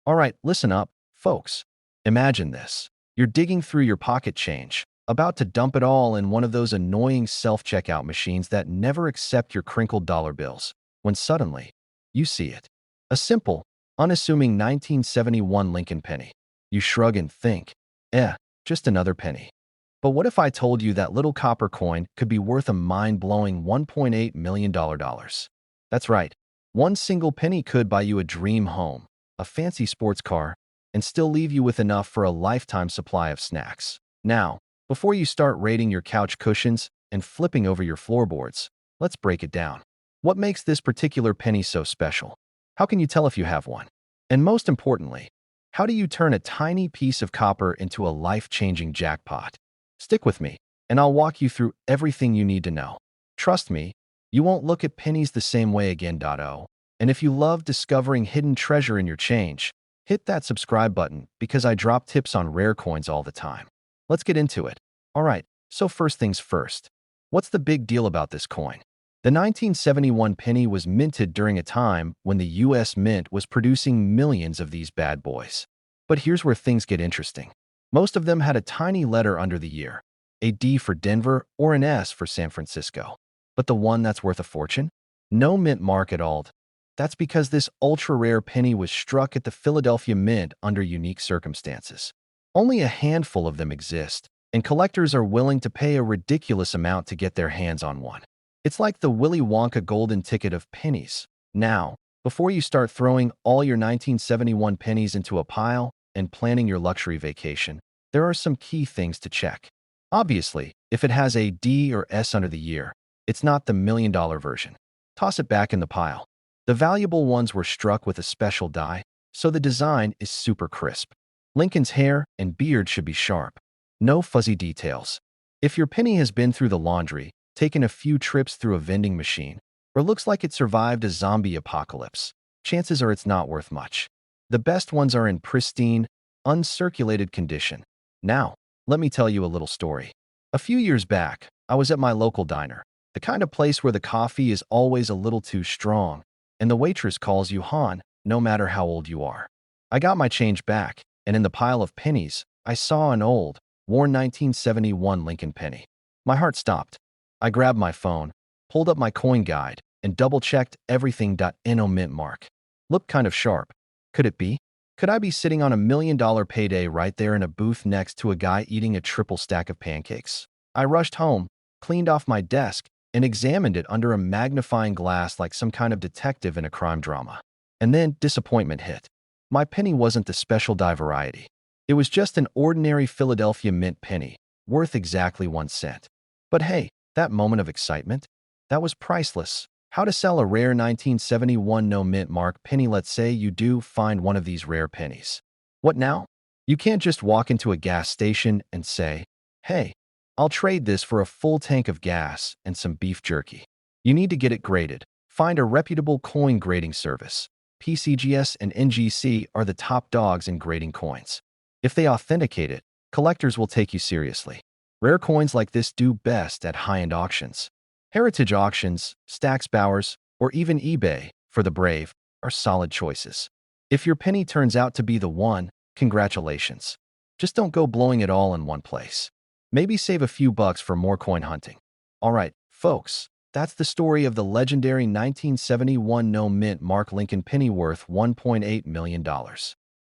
All right, listen up, folks. Imagine this. You're digging through your pocket change, about to dump it all in one of those annoying self-checkout machines that never accept your crinkled dollar bills, when suddenly, you see it. A simple, unassuming 1971 Lincoln penny. You shrug and think, just another penny. But what if I told you that little copper coin could be worth a mind-blowing $1.8 million dollars? That's right. One single penny could buy you a dream home, a fancy sports car, and still leave you with enough for a lifetime supply of snacks. Now, before you start raiding your couch cushions and flipping over your floorboards, let's break it down. What makes this particular penny so special? How can you tell if you have one? And most importantly, how do you turn a tiny piece of copper into a life-changing jackpot? Stick with me, and I'll walk you through everything you need to know. Trust me, you won't look at pennies the same way again. And if you love discovering hidden treasure in your change, hit that subscribe button because I drop tips on rare coins all the time. Let's get into it. All right, so first things first. What's the big deal about this coin? The 1971 penny was minted during a time when the US Mint was producing millions of these bad boys. But here's where things get interesting. Most of them had a tiny letter under the year, a D for Denver or an S for San Francisco. But the one that's worth a fortune? No mint mark at all. That's because this ultra-rare penny was struck at the Philadelphia Mint under unique circumstances. Only a handful of them exist, and collectors are willing to pay a ridiculous amount to get their hands on one. It's like the Willy Wonka golden ticket of pennies. Now, before you start throwing all your 1971 pennies into a pile and planning your luxury vacation, there are some key things to check. Obviously, if it has a D or S under the year, it's not the million-dollar version. Toss it back in the pile. The valuable ones were struck with a special die, so the design is super crisp. Lincoln's hair and beard should be sharp. No fuzzy details. If your penny has been through the laundry, taken a few trips through a vending machine, or looks like it survived a zombie apocalypse, chances are it's not worth much. The best ones are in pristine, uncirculated condition. Now, let me tell you a little story. A few years back, I was at my local diner, the kind of place where the coffee is always a little too strong, and the waitress calls you Han, no matter how old you are. I got my change back, and in the pile of pennies, I saw an old, worn 1971 Lincoln penny. My heart stopped. I grabbed my phone, pulled up my coin guide, and double-checked everything. No mint mark. Looked kind of sharp. Could it be? Could I be sitting on $1 million payday right there in a booth next to a guy eating a triple stack of pancakes? I rushed home, cleaned off my desk, and examined it under a magnifying glass like some kind of detective in a crime drama. And then disappointment hit. My penny wasn't the special die variety. It was just an ordinary Philadelphia Mint penny, worth exactly 1 cent. But hey, that moment of excitement? That was priceless. How to sell a rare 1971 no mint mark penny. Let's say you do find one of these rare pennies. What now? You can't just walk into a gas station and say, "Hey, I'll trade this for a full tank of gas and some beef jerky." You need to get it graded. Find a reputable coin grading service. PCGS and NGC are the top dogs in grading coins. If they authenticate it, collectors will take you seriously. Rare coins like this do best at high-end auctions. Heritage auctions, Stack's Bowers, or even eBay, for the brave, are solid choices. If your penny turns out to be the one, congratulations. Just don't go blowing it all in one place. Maybe save a few bucks for more coin hunting. All right, folks, that's the story of the legendary 1971 no mint mark Lincoln penny worth $1.8 million.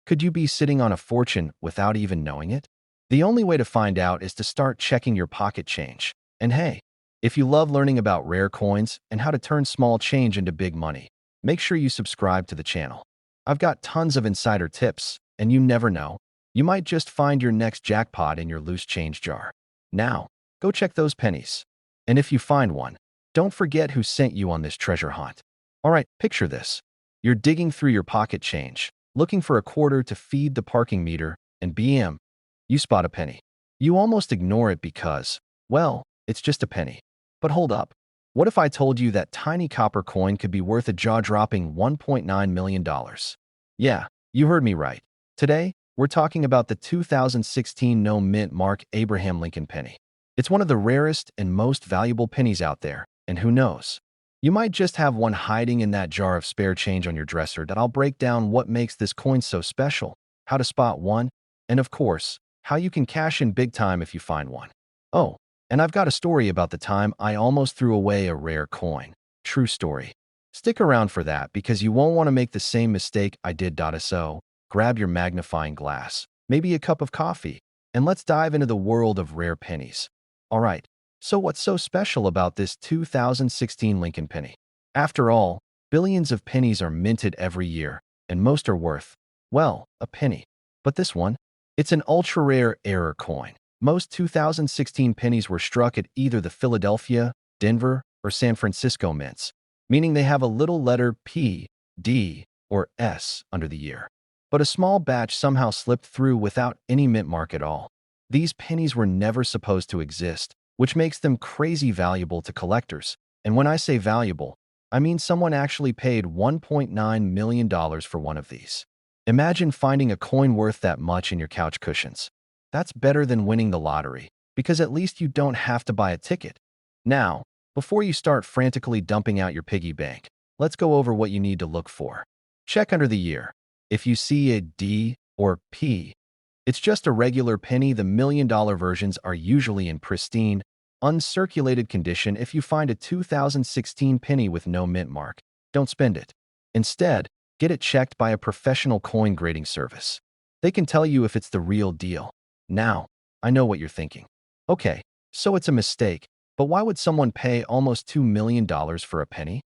Could you be sitting on a fortune without even knowing it? The only way to find out is to start checking your pocket change. And hey, if you love learning about rare coins and how to turn small change into big money, make sure you subscribe to the channel. I've got tons of insider tips, and you never know, you might just find your next jackpot in your loose change jar. Now, go check those pennies. And if you find one, don't forget who sent you on this treasure hunt. All right, picture this. You're digging through your pocket change, looking for a quarter to feed the parking meter, and bam, you spot a penny. You almost ignore it because, well, it's just a penny. But hold up. What if I told you that tiny copper coin could be worth a jaw-dropping $1.9 million? Yeah, you heard me right. Today, we're talking about the 2016 no mint mark Abraham Lincoln penny. It's one of the rarest and most valuable pennies out there, and who knows? You might just have one hiding in that jar of spare change on your dresser that I'll break down what makes this coin so special, how to spot one, and of course, how you can cash in big time if you find one. Oh, and I've got a story about the time I almost threw away a rare coin. True story. Stick around for that because you won't want to make the same mistake I did. So, grab your magnifying glass, maybe a cup of coffee, and let's dive into the world of rare pennies. All right, so what's so special about this 2016 Lincoln penny? After all, billions of pennies are minted every year, and most are worth, well, a penny. But this one, it's an ultra-rare error coin. Most 2016 pennies were struck at either the Philadelphia, Denver, or San Francisco mints, meaning they have a little letter P, D, or S under the year. But a small batch somehow slipped through without any mint mark at all. These pennies were never supposed to exist, which makes them crazy valuable to collectors. And when I say valuable, I mean someone actually paid $1.9 million for one of these. Imagine finding a coin worth that much in your couch cushions. That's better than winning the lottery, because at least you don't have to buy a ticket. Now, before you start frantically dumping out your piggy bank, let's go over what you need to look for. Check under the year. If you see a D or P, it's just a regular penny. The million-dollar versions are usually in pristine, uncirculated condition. If you find a 2016 penny with no mint mark, don't spend it. Instead, get it checked by a professional coin grading service. They can tell you if it's the real deal. Now, I know what you're thinking. Okay, so it's a mistake, but why would someone pay almost $2 million for a penny?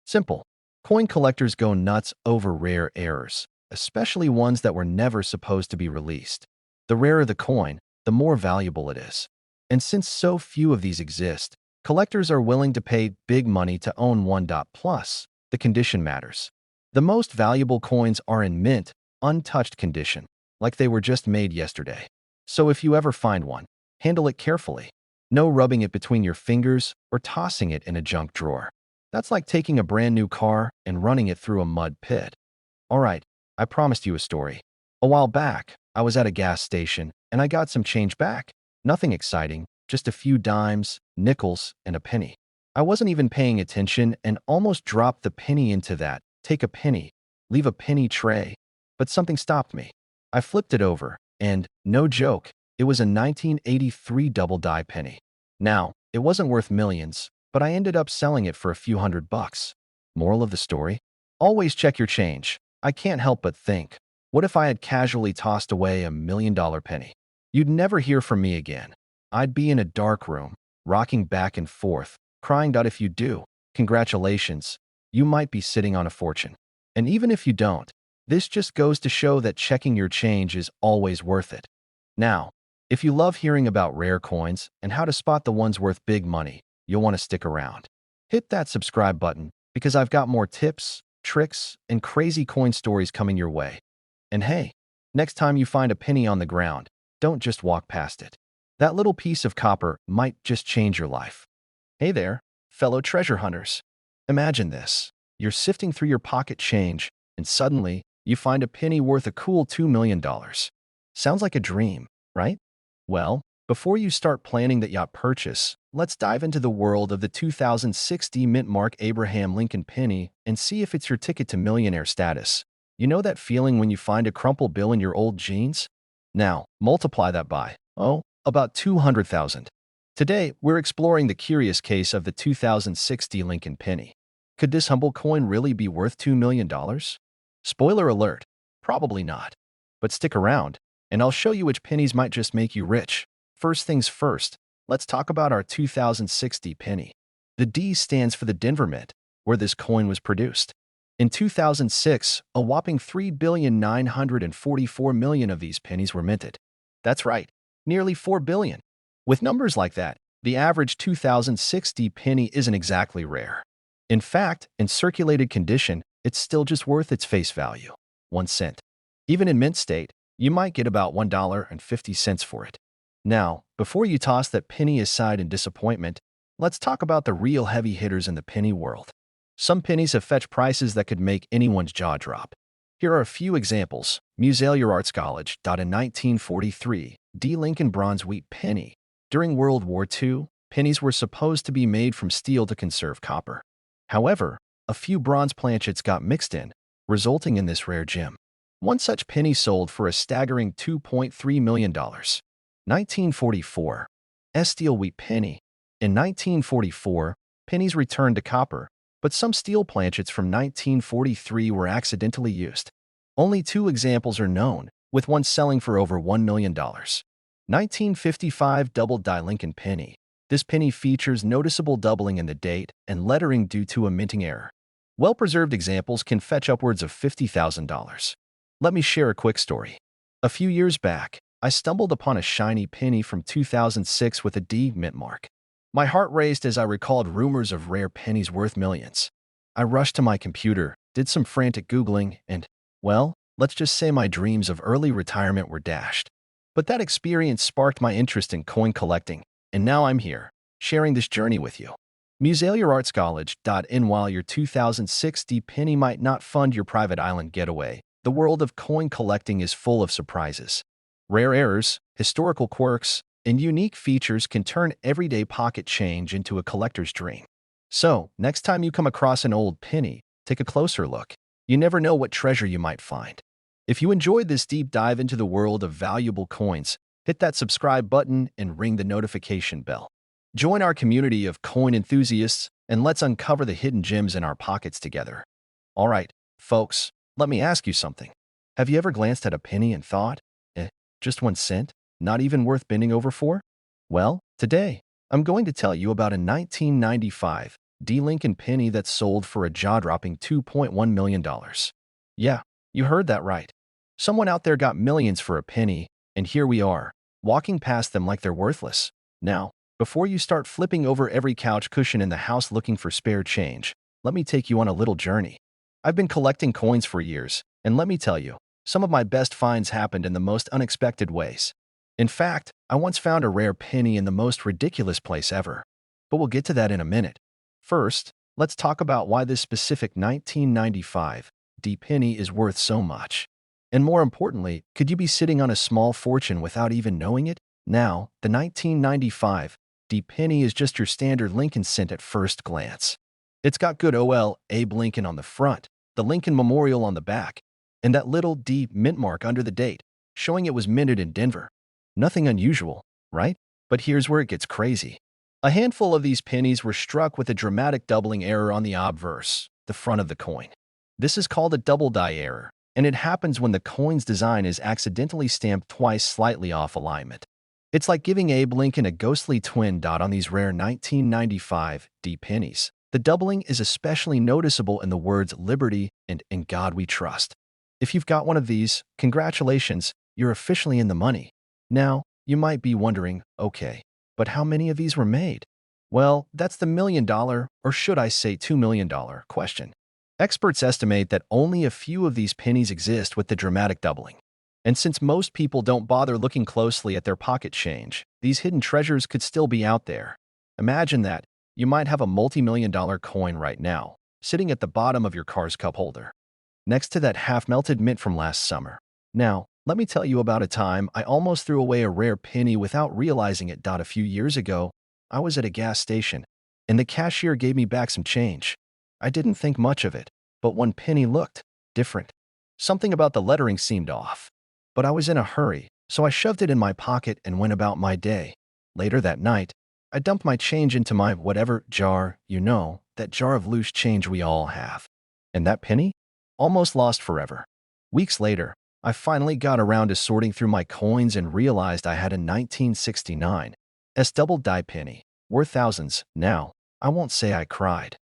Simple. Coin collectors go nuts over rare errors, especially ones that were never supposed to be released. The rarer the coin, the more valuable it is. And since so few of these exist, collectors are willing to pay big money to own one. Plus, the condition matters. The most valuable coins are in mint, untouched condition, like they were just made yesterday. So if you ever find one, handle it carefully. No rubbing it between your fingers or tossing it in a junk drawer. That's like taking a brand new car and running it through a mud pit. All right, I promised you a story. A while back, I was at a gas station and I got some change back. Nothing exciting, just a few dimes, nickels, and a penny. I wasn't even paying attention and almost dropped the penny into that take a penny, leave a penny tray. But something stopped me. I flipped it over, and, no joke, it was a 1983 double-die penny. Now, it wasn't worth millions, but I ended up selling it for a few $100. Moral of the story? Always check your change. I can't help but think, what if I had casually tossed away $1 million penny? You'd never hear from me again. I'd be in a dark room, rocking back and forth, crying out. If you do, congratulations, you might be sitting on a fortune. And even if you don't, this just goes to show that checking your change is always worth it. Now, if you love hearing about rare coins and how to spot the ones worth big money, you'll want to stick around. Hit that subscribe button because I've got more tips, tricks, and crazy coin stories coming your way. And hey, next time you find a penny on the ground, don't just walk past it. That little piece of copper might just change your life. Hey there, fellow treasure hunters. Imagine this. You're sifting through your pocket change, and suddenly, you find a penny worth a cool $2 million. Sounds like a dream, right? Well, before you start planning that yacht purchase, let's dive into the world of the 2060 mint mark Abraham Lincoln penny and see if it's your ticket to millionaire status. You know that feeling when you find a crumpled bill in your old jeans? Now, multiply that by, about 200,000. Today, we're exploring the curious case of the 2060 Lincoln penny. Could this humble coin really be worth $2 million? Spoiler alert, probably not. But stick around, and I'll show you which pennies might just make you rich. First things first, let's talk about our 2060 penny. The D stands for the Denver Mint, where this coin was produced. In 2006, a whopping 3,944,000,000 of these pennies were minted. That's right, nearly 4 billion. With numbers like that, the average 2060 penny isn't exactly rare. In fact, in circulated condition, it's still just worth its face value, 1 cent. Even in mint state, you might get about $1.50 for it. Now, before you toss that penny aside in disappointment, let's talk about the real heavy hitters in the penny world. Some pennies have fetched prices that could make anyone's jaw drop. Here are a few examples. Muselier Arts College. In 1943, D. Lincoln bronze wheat penny. During World War II, pennies were supposed to be made from steel to conserve copper. However, a few bronze planchets got mixed in, resulting in this rare gem. One such penny sold for a staggering $2.3 million. 1944. Steel wheat penny. In 1944, pennies returned to copper, but some steel planchets from 1943 were accidentally used. Only two examples are known, with one selling for over $1 million. 1955 double-die Lincoln penny. This penny features noticeable doubling in the date and lettering due to a minting error. Well-preserved examples can fetch upwards of $50,000. Let me share a quick story. A few years back, I stumbled upon a shiny penny from 2006 with a D mint mark. My heart raced as I recalled rumors of rare pennies worth millions. I rushed to my computer, did some frantic Googling, and, well, let's just say my dreams of early retirement were dashed. But that experience sparked my interest in coin collecting, and now I'm here, sharing this journey with you. MuseaYourArtsCollege.in. While your 2006 D penny might not fund your private island getaway, the world of coin collecting is full of surprises. Rare errors, historical quirks, and unique features can turn everyday pocket change into a collector's dream. So, next time you come across an old penny, take a closer look. You never know what treasure you might find. If you enjoyed this deep dive into the world of valuable coins, hit that subscribe button and ring the notification bell. Join our community of coin enthusiasts, and let's uncover the hidden gems in our pockets together. All right, folks, let me ask you something. Have you ever glanced at a penny and thought, just 1 cent? Not even worth bending over for? Well, today, I'm going to tell you about a 1995 D Lincoln penny that sold for a jaw-dropping $2.1 million. Yeah, you heard that right. Someone out there got millions for a penny, and here we are, walking past them like they're worthless. Now, before you start flipping over every couch cushion in the house looking for spare change, let me take you on a little journey. I've been collecting coins for years, and let me tell you, some of my best finds happened in the most unexpected ways. In fact, I once found a rare penny in the most ridiculous place ever. But we'll get to that in a minute. First, let's talk about why this specific 1995 D penny is worth so much. And more importantly, could you be sitting on a small fortune without even knowing it? Now, the 1995 D penny is just your standard Lincoln cent at first glance. It's got good OL Abe Lincoln on the front, the Lincoln Memorial on the back, and that little D mint mark under the date, showing it was minted in Denver. Nothing unusual, right? But here's where it gets crazy. A handful of these pennies were struck with a dramatic doubling error on the obverse, the front of the coin. This is called a double die error, and it happens when the coin's design is accidentally stamped twice slightly off alignment. It's like giving Abe Lincoln a ghostly twin dot on these rare 1995 D pennies. The doubling is especially noticeable in the words Liberty and In God We Trust. If you've got one of these, congratulations, you're officially in the money. Now, you might be wondering, okay, but how many of these were made? Well, that's the $1 million, or should I say $2 million question. Experts estimate that only a few of these pennies exist with the dramatic doubling. And since most people don't bother looking closely at their pocket change, these hidden treasures could still be out there. Imagine that. You might have a multi-million-dollar coin right now, sitting at the bottom of your car's cup holder, next to that half-melted mint from last summer. Now, let me tell you about a time I almost threw away a rare penny without realizing it. A few years ago, I was at a gas station, and the cashier gave me back some change. I didn't think much of it, but one penny looked different. Something about the lettering seemed off. But I was in a hurry, so I shoved it in my pocket and went about my day. Later that night, I dumped my change into my whatever jar, that jar of loose change we all have. And that penny? Almost lost forever. Weeks later, I finally got around to sorting through my coins and realized I had a 1969 double die penny, worth thousands. Now, I won't say I cried,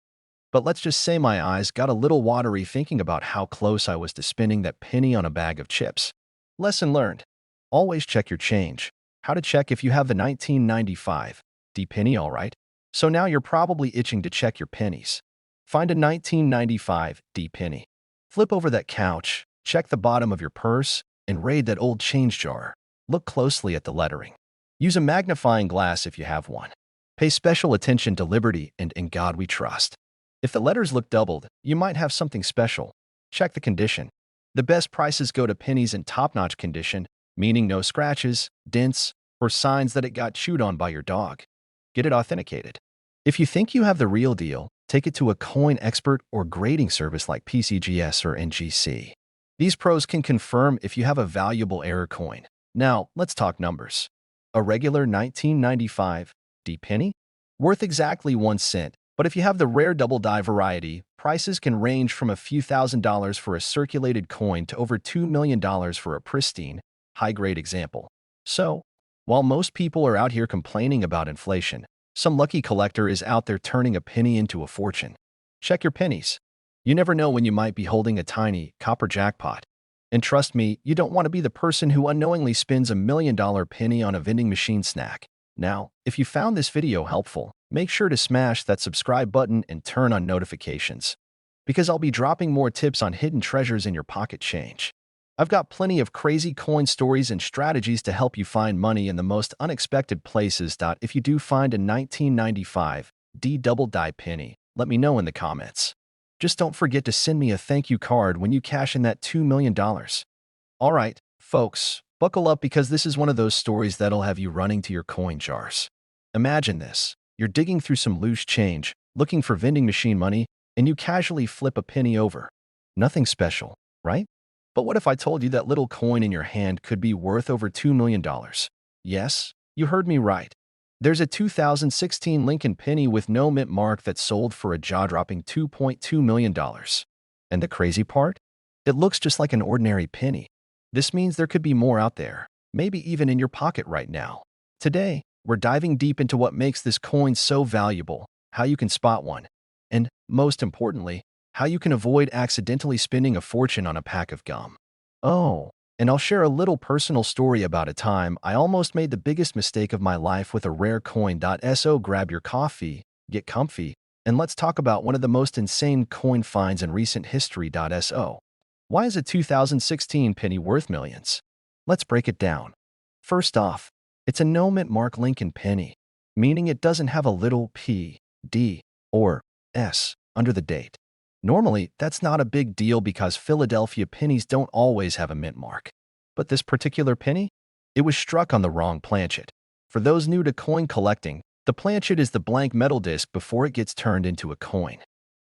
but let's just say my eyes got a little watery thinking about how close I was to spending that penny on a bag of chips. Lesson learned. Always check your change. How to check if you have the 1995 D penny, all right? So now you're probably itching to check your pennies. Find a 1995 D penny. Flip over that couch, check the bottom of your purse, and raid that old change jar. Look closely at the lettering. Use a magnifying glass if you have one. Pay special attention to Liberty and In God We Trust. If the letters look doubled, you might have something special. Check the condition. The best prices go to pennies in top-notch condition, meaning no scratches, dents, or signs that it got chewed on by your dog. Get it authenticated. If you think you have the real deal, take it to a coin expert or grading service like PCGS or NGC. These pros can confirm if you have a valuable error coin. Now, let's talk numbers. A regular 1995 D penny? Worth exactly 1 cent, but if you have the rare double die variety, prices can range from a few $1,000s for a circulated coin to over $2 million for a pristine, high-grade example. So, while most people are out here complaining about inflation, some lucky collector is out there turning a penny into a fortune. Check your pennies. You never know when you might be holding a tiny copper jackpot. And trust me, you don't want to be the person who unknowingly spends $1 million penny on a vending machine snack. Now, if you found this video helpful, make sure to smash that subscribe button and turn on notifications, because I'll be dropping more tips on hidden treasures in your pocket change. I've got plenty of crazy coin stories and strategies to help you find money in the most unexpected places. If you do find a 1995 D double die penny, let me know in the comments. Just don't forget to send me a thank you card when you cash in that $2 million. All right, folks, buckle up because this is one of those stories that'll have you running to your coin jars. Imagine this. You're digging through some loose change, looking for vending machine money, and you casually flip a penny over. Nothing special, right? But what if I told you that little coin in your hand could be worth over $2 million? Yes, you heard me right. There's a 2016 Lincoln penny with no mint mark that sold for a jaw-dropping $2.2 million. And the crazy part? It looks just like an ordinary penny. This means there could be more out there, maybe even in your pocket right now. Today, we're diving deep into what makes this coin so valuable, how you can spot one, and, most importantly, how you can avoid accidentally spending a fortune on a pack of gum. Oh, and I'll share a little personal story about a time I almost made the biggest mistake of my life with a rare coin. So grab your coffee, get comfy, and let's talk about one of the most insane coin finds in recent history. So, why is a 2016 penny worth millions? Let's break it down. First off, it's a no mint mark Lincoln penny, meaning it doesn't have a little P, D, or S under the date. Normally, that's not a big deal because Philadelphia pennies don't always have a mint mark. But this particular penny? It was struck on the wrong planchet. For those new to coin collecting, the planchet is the blank metal disc before it gets turned into a coin.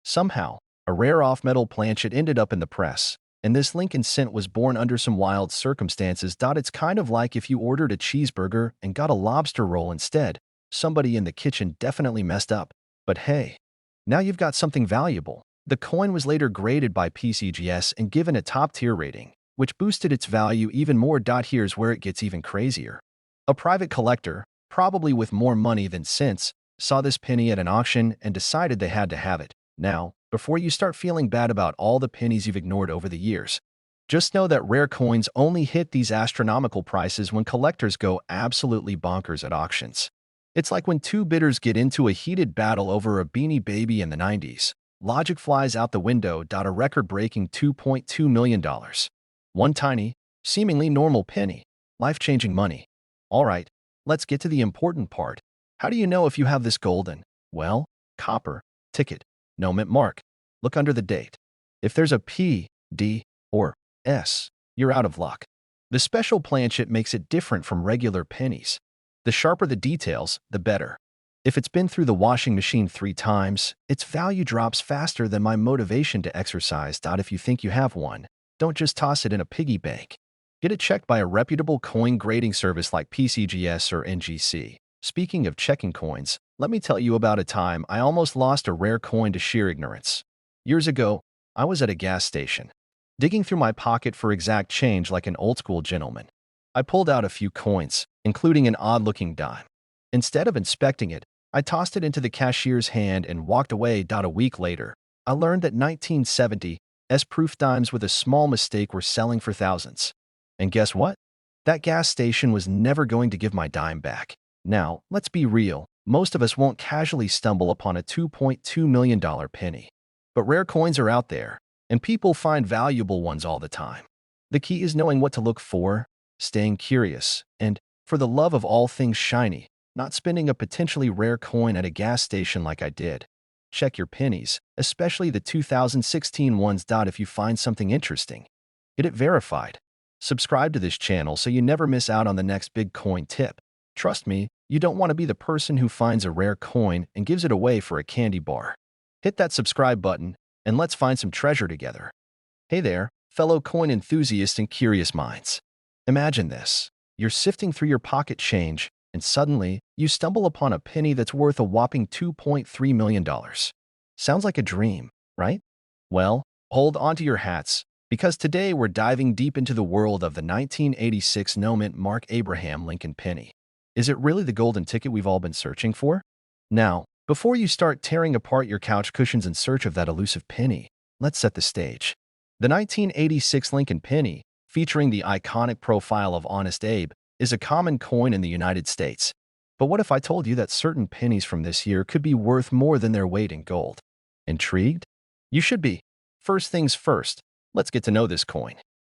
Somehow, a rare off-metal planchet ended up in the press, and this Lincoln cent was born under some wild circumstances. It's kind of like if you ordered a cheeseburger and got a lobster roll instead. Somebody in the kitchen definitely messed up. But hey, now you've got something valuable. The coin was later graded by PCGS and given a top-tier rating, which boosted its value even more. Here's where it gets even crazier. A private collector, probably with more money than sense, saw this penny at an auction and decided they had to have it. Now, before you start feeling bad about all the pennies you've ignored over the years, just know that rare coins only hit these astronomical prices when collectors go absolutely bonkers at auctions. It's like when two bidders get into a heated battle over a Beanie Baby in the 90s. Logic flies out the window. A record-breaking $2.2 million. One tiny, seemingly normal penny. Life-changing money. All right, let's get to the important part. How do you know if you have this golden, well, copper, ticket, no mint mark? Look under the date. If there's a P, D, or S, you're out of luck. The special planchet makes it different from regular pennies. The sharper the details, the better. If it's been through the washing machine 3 times, its value drops faster than my motivation to exercise. If you think you have one, don't just toss it in a piggy bank. Get it checked by a reputable coin grading service like PCGS or NGC. Speaking of checking coins, let me tell you about a time I almost lost a rare coin to sheer ignorance. Years ago, I was at a gas station, digging through my pocket for exact change like an old-school gentleman. I pulled out a few coins, including an odd-looking dime. Instead of inspecting it, I tossed it into the cashier's hand and walked away. A week later, I learned that 1970 S-proof dimes with a small mistake were selling for thousands. And guess what? That gas station was never going to give my dime back. Now, let's be real, most of us won't casually stumble upon a $2.2 million penny. But rare coins are out there, and people find valuable ones all the time. The key is knowing what to look for, staying curious, and, for the love of all things shiny, not spending a potentially rare coin at a gas station like I did. Check your pennies, especially the 2016 ones. If you find something interesting, get it verified. Subscribe to this channel so you never miss out on the next big coin tip. Trust me, you don't want to be the person who finds a rare coin and gives it away for a candy bar. Hit that subscribe button, and let's find some treasure together. Hey there, fellow coin enthusiasts and curious minds. Imagine this. You're sifting through your pocket change, and suddenly, you stumble upon a penny that's worth a whopping $2.3 million. Sounds like a dream, right? Well, hold onto your hats, because today we're diving deep into the world of the 1986 no-mint Mark Abraham Lincoln penny. Is it really the golden ticket we've all been searching for? Now, before you start tearing apart your couch cushions in search of that elusive penny, let's set the stage. The 1986 Lincoln penny, featuring the iconic profile of Honest Abe, is a common coin in the United States. But what if I told you that certain pennies from this year could be worth more than their weight in gold? Intrigued? You should be. First things first, let's get to know this coin.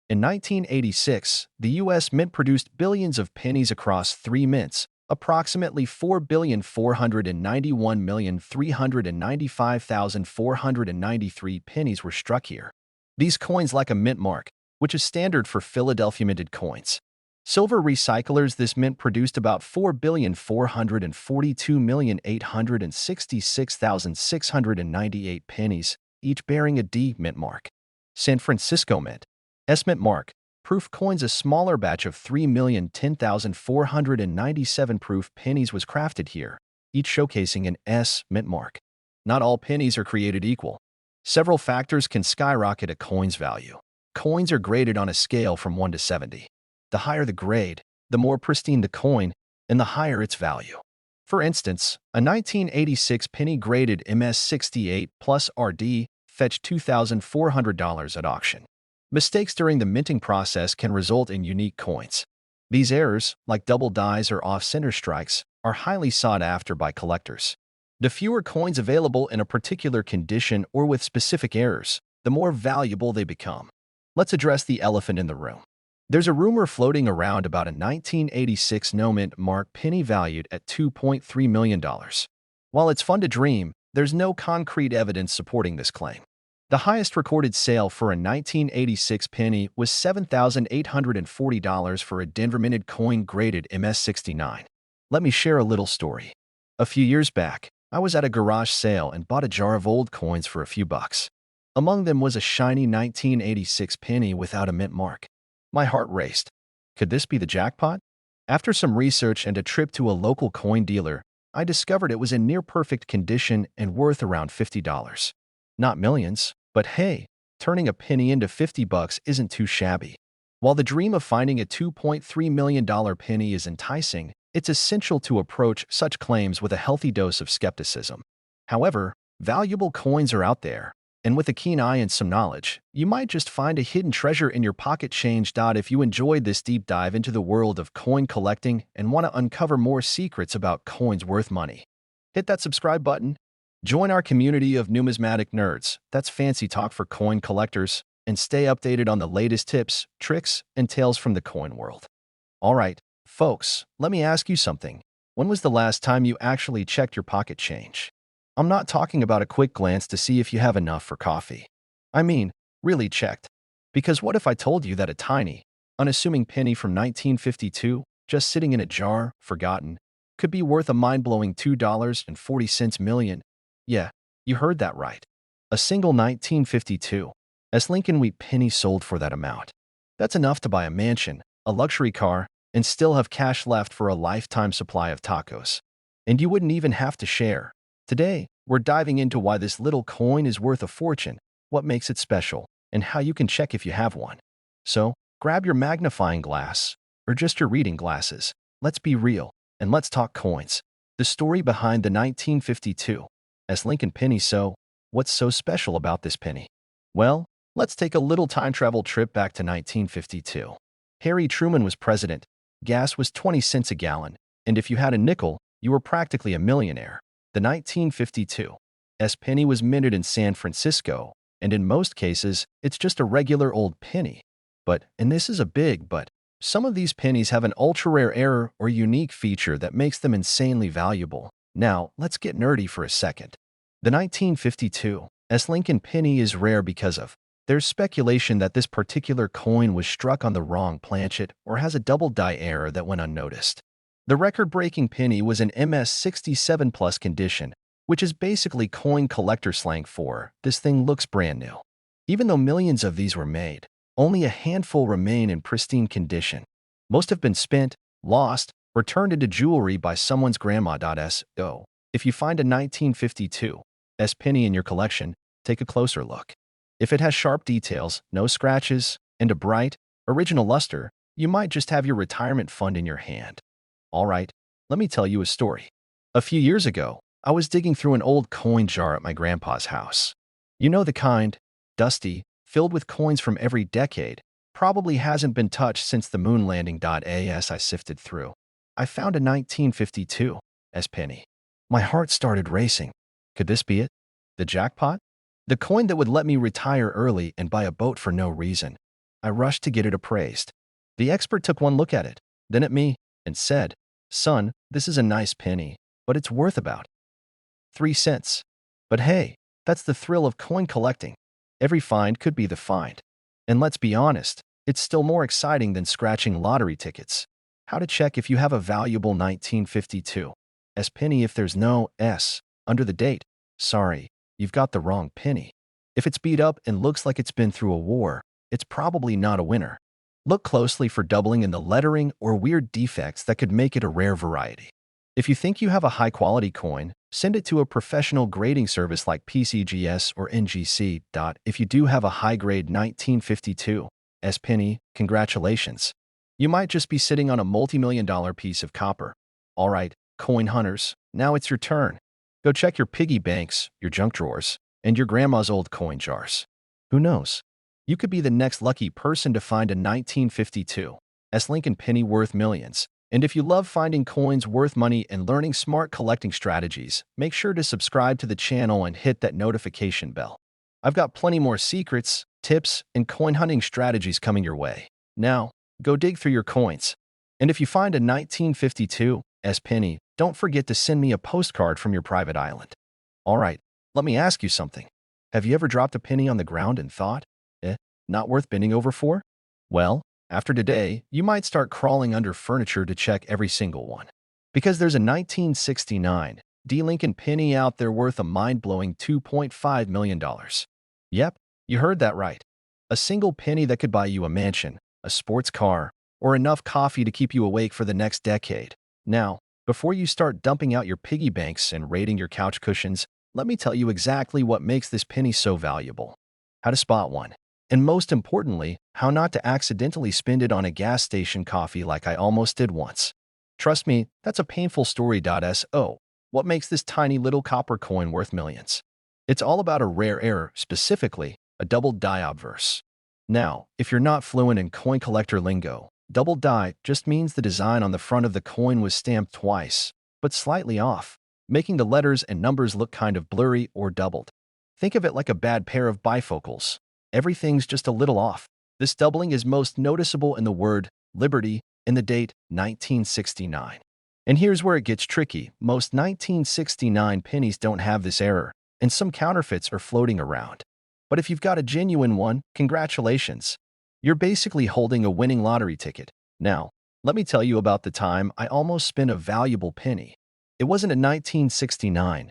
In 1986, the U.S. Mint produced billions of pennies across three mints. Approximately 4,491,395,493 pennies were struck here. These coins lack a mint mark, which is standard for Philadelphia minted coins. Silver recyclers, this mint produced about 4,442,866,698 pennies, each bearing a D mint mark. San Francisco Mint, S mint mark, proof coins, a smaller batch of 3,010,497 proof pennies was crafted here, each showcasing an S mint mark. Not all pennies are created equal. Several factors can skyrocket a coin's value. Coins are graded on a scale from 1 to 70. The higher the grade, the more pristine the coin, and the higher its value. For instance, a 1986 penny graded MS68 plus RD fetched $2,400 at auction. Mistakes during the minting process can result in unique coins. These errors, like double dies or off-center strikes, are highly sought after by collectors. The fewer coins available in a particular condition or with specific errors, the more valuable they become. Let's address the elephant in the room. There's a rumor floating around about a 1986 no-mint Mark penny valued at $2.3 million. While it's fun to dream, there's no concrete evidence supporting this claim. The highest recorded sale for a 1986 penny was $7,840 for a Denver minted coin graded MS69. Let me share a little story. A few years back, I was at a garage sale and bought a jar of old coins for a few bucks. Among them was a shiny 1986 penny without a mint mark. My heart raced. Could this be the jackpot? After some research and a trip to a local coin dealer, I discovered it was in near-perfect condition and worth around $50. Not millions, but hey, turning a penny into 50 bucks isn't too shabby. While the dream of finding a $2.3 million penny is enticing, it's essential to approach such claims with a healthy dose of skepticism. However, valuable coins are out there, and with a keen eye and some knowledge, you might just find a hidden treasure in your pocket change. If you enjoyed this deep dive into the world of coin collecting and want to uncover more secrets about coins worth money, hit that subscribe button. Join our community of numismatic nerds, that's fancy talk for coin collectors, and stay updated on the latest tips, tricks, and tales from the coin world. All right, folks, let me ask you something. When was the last time you actually checked your pocket change? I'm not talking about a quick glance to see if you have enough for coffee. I mean, really checked. Because what if I told you that a tiny, unassuming penny from 1952, just sitting in a jar, forgotten, could be worth a mind-blowing $2.40 million? Yeah, you heard that right. A single 1952 S Lincoln wheat penny sold for that amount. That's enough to buy a mansion, a luxury car, and still have cash left for a lifetime supply of tacos. And you wouldn't even have to share. Today, we're diving into why this little coin is worth a fortune, what makes it special, and how you can check if you have one. So, grab your magnifying glass, or just your reading glasses. Let's be real, and let's talk coins. The story behind the 1952 S Lincoln penny. So, what's so special about this penny? Well, let's take a little time travel trip back to 1952. Harry Truman was president, gas was 20 cents a gallon, and if you had a nickel, you were practically a millionaire. The 1952 S penny was minted in San Francisco, and in most cases, it's just a regular old penny. But, and this is a big but, some of these pennies have an ultra-rare error or unique feature that makes them insanely valuable. Now, let's get nerdy for a second. The 1952 S Lincoln penny is rare because of there's speculation that this particular coin was struck on the wrong planchet or has a double die error that went unnoticed. The record-breaking penny was in MS67 plus condition, which is basically coin collector slang for "this thing looks brand new." Even though millions of these were made, only a handful remain in pristine condition. Most have been spent, lost, or turned into jewelry by someone's grandma. So, if you find a 1952 penny in your collection, take a closer look. If it has sharp details, no scratches, and a bright, original luster, you might just have your retirement fund in your hand. All right, let me tell you a story. A few years ago, I was digging through an old coin jar at my grandpa's house. You know the kind, dusty, filled with coins from every decade, probably hasn't been touched since the moon landing. As I sifted through, I found a 1952 penny. My heart started racing. Could this be it? The jackpot? The coin that would let me retire early and buy a boat for no reason. I rushed to get it appraised. The expert took one look at it, then at me, and said, "Son, this is a nice penny, but it's worth about 3 cents. But hey, that's the thrill of coin collecting. Every find could be the find. And let's be honest, it's still more exciting than scratching lottery tickets. How to check if you have a valuable 1952 penny if there's no S under the date? Sorry, you've got the wrong penny. If it's beat up and looks like it's been through a war, it's probably not a winner. Look closely for doubling in the lettering or weird defects that could make it a rare variety. If you think you have a high-quality coin, send it to a professional grading service like PCGS or NGC. If you do have a high-grade 1952 penny, congratulations. You might just be sitting on a multi-million-dollar piece of copper. All right, coin hunters, now it's your turn. Go check your piggy banks, your junk drawers, and your grandma's old coin jars. Who knows? You could be the next lucky person to find a 1952 Lincoln penny worth millions. And if you love finding coins worth money and learning smart collecting strategies, make sure to subscribe to the channel and hit that notification bell. I've got plenty more secrets, tips, and coin hunting strategies coming your way. Now, go dig through your coins. And if you find a 1952 penny, don't forget to send me a postcard from your private island. All right, let me ask you something. Have you ever dropped a penny on the ground and thought, not worth bending over for? Well, after today, you might start crawling under furniture to check every single one. Because there's a 1969 Lincoln penny out there worth a mind-blowing $2.5 million. Yep, you heard that right. A single penny that could buy you a mansion, a sports car, or enough coffee to keep you awake for the next decade. Now, before you start dumping out your piggy banks and raiding your couch cushions, let me tell you exactly what makes this penny so valuable. How to spot one. And most importantly, how not to accidentally spend it on a gas station coffee like I almost did once. Trust me, that's a painful story. So, what makes this tiny little copper coin worth millions? It's all about a rare error, specifically, a double die obverse. Now, if you're not fluent in coin collector lingo, double die just means the design on the front of the coin was stamped twice, but slightly off, making the letters and numbers look kind of blurry or doubled. Think of it like a bad pair of bifocals. Everything's just a little off. This doubling is most noticeable in the word Liberty and the date 1969. And here's where it gets tricky. Most 1969 pennies don't have this error, and some counterfeits are floating around. But if you've got a genuine one, congratulations. You're basically holding a winning lottery ticket. Now, let me tell you about the time I almost spent a valuable penny. It wasn't a 1969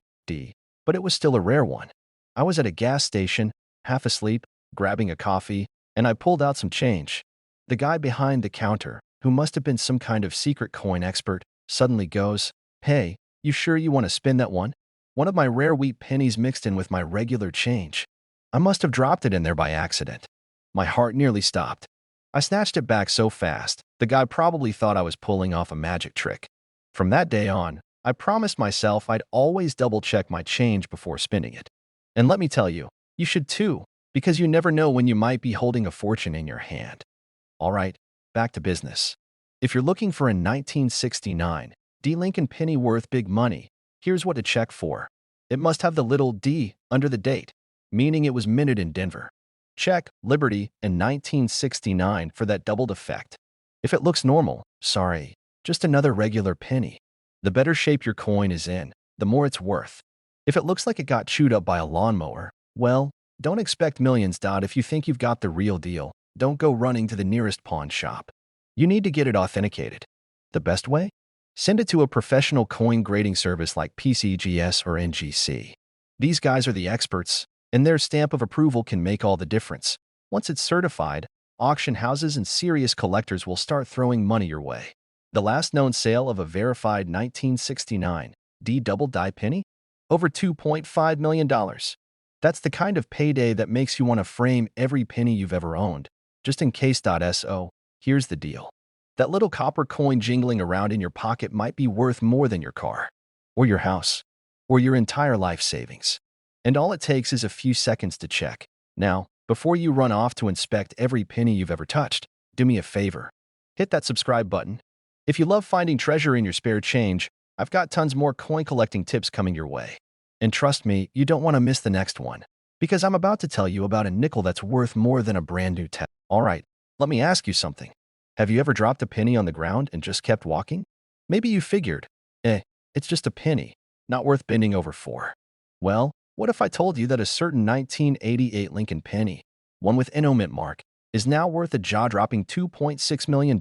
but it was still a rare one. I was at a gas station, half asleep, grabbing a coffee, and I pulled out some change. The guy behind the counter, who must have been some kind of secret coin expert, suddenly goes, "Hey, you sure you want to spin that one?" One of my rare wheat pennies mixed in with my regular change. I must have dropped it in there by accident. My heart nearly stopped. I snatched it back so fast, the guy probably thought I was pulling off a magic trick. From that day on, I promised myself I'd always double-check my change before spinning it. And let me tell you, you should too, because you never know when you might be holding a fortune in your hand. All right, back to business. If you're looking for a 1969 Lincoln penny worth big money, here's what to check for. It must have the little D under the date, meaning it was minted in Denver. Check Liberty in 1969 for that doubled effect. If it looks normal, sorry, just another regular penny. The better shape your coin is in, the more it's worth. If it looks like it got chewed up by a lawnmower, well, don't expect millions. If you think you've got the real deal, don't go running to the nearest pawn shop. You need to get it authenticated. The best way? Send it to a professional coin grading service like PCGS or NGC. These guys are the experts, and their stamp of approval can make all the difference. Once it's certified, auction houses and serious collectors will start throwing money your way. The last known sale of a verified 1969 D double die penny? Over $2.5 million. That's the kind of payday that makes you want to frame every penny you've ever owned. Just in case. So, here's the deal. That little copper coin jingling around in your pocket might be worth more than your car, or your house, or your entire life savings. And all it takes is a few seconds to check. Now, before you run off to inspect every penny you've ever touched, do me a favor. Hit that subscribe button. If you love finding treasure in your spare change, I've got tons more coin collecting tips coming your way. And trust me, you don't want to miss the next one, because I'm about to tell you about a nickel that's worth more than a brand new tech. All right, let me ask you something. Have you ever dropped a penny on the ground and just kept walking? Maybe you figured, it's just a penny, not worth bending over for. Well, what if I told you that a certain 1988 Lincoln penny, one with NO mint mark, is now worth a jaw-dropping $2.6 million?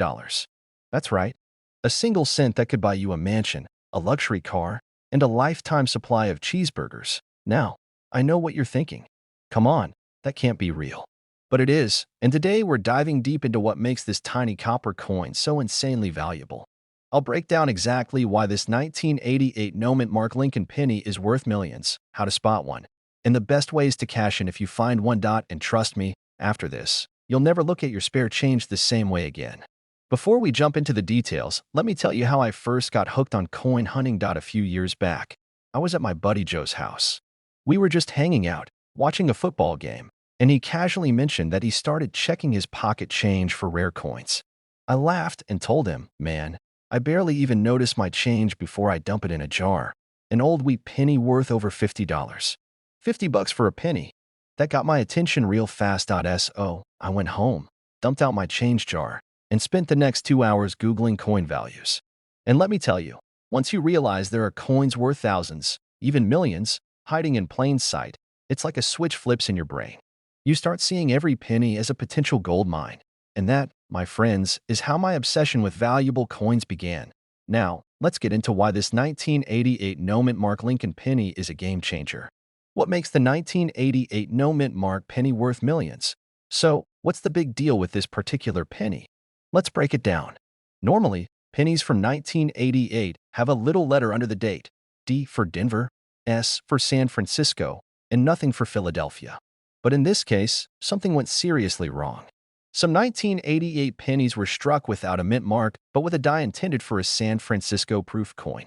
That's right, a single cent that could buy you a mansion, a luxury car, and a lifetime supply of cheeseburgers. Now, I know what you're thinking. Come on, that can't be real. But it is, and today we're diving deep into what makes this tiny copper coin so insanely valuable. I'll break down exactly why this 1988 no mint mark Lincoln penny is worth millions, how to spot one, and the best ways to cash in if you find one. And trust me, after this, you'll never look at your spare change the same way again. Before we jump into the details, let me tell you how I first got hooked on coin hunting. A few years back, I was at my buddy Joe's house. We were just hanging out, watching a football game, and he casually mentioned that he started checking his pocket change for rare coins. I laughed and told him, man, I barely even notice my change before I dump it in a jar. An old wheat penny worth over $50. $50 for a penny. That got my attention real fast. So, I went home, dumped out my change jar, and spent the next 2 hours Googling coin values. And let me tell you, once you realize there are coins worth thousands, even millions, hiding in plain sight, it's like a switch flips in your brain. You start seeing every penny as a potential gold mine. And that, my friends, is how my obsession with valuable coins began. Now, let's get into why this 1988 no mint mark Lincoln penny is a game changer. What makes the 1988 no mint mark penny worth millions? So, what's the big deal with this particular penny? Let's break it down. Normally, pennies from 1988 have a little letter under the date, D for Denver, S for San Francisco, and nothing for Philadelphia. But in this case, something went seriously wrong. Some 1988 pennies were struck without a mint mark, but with a die intended for a San Francisco proof coin.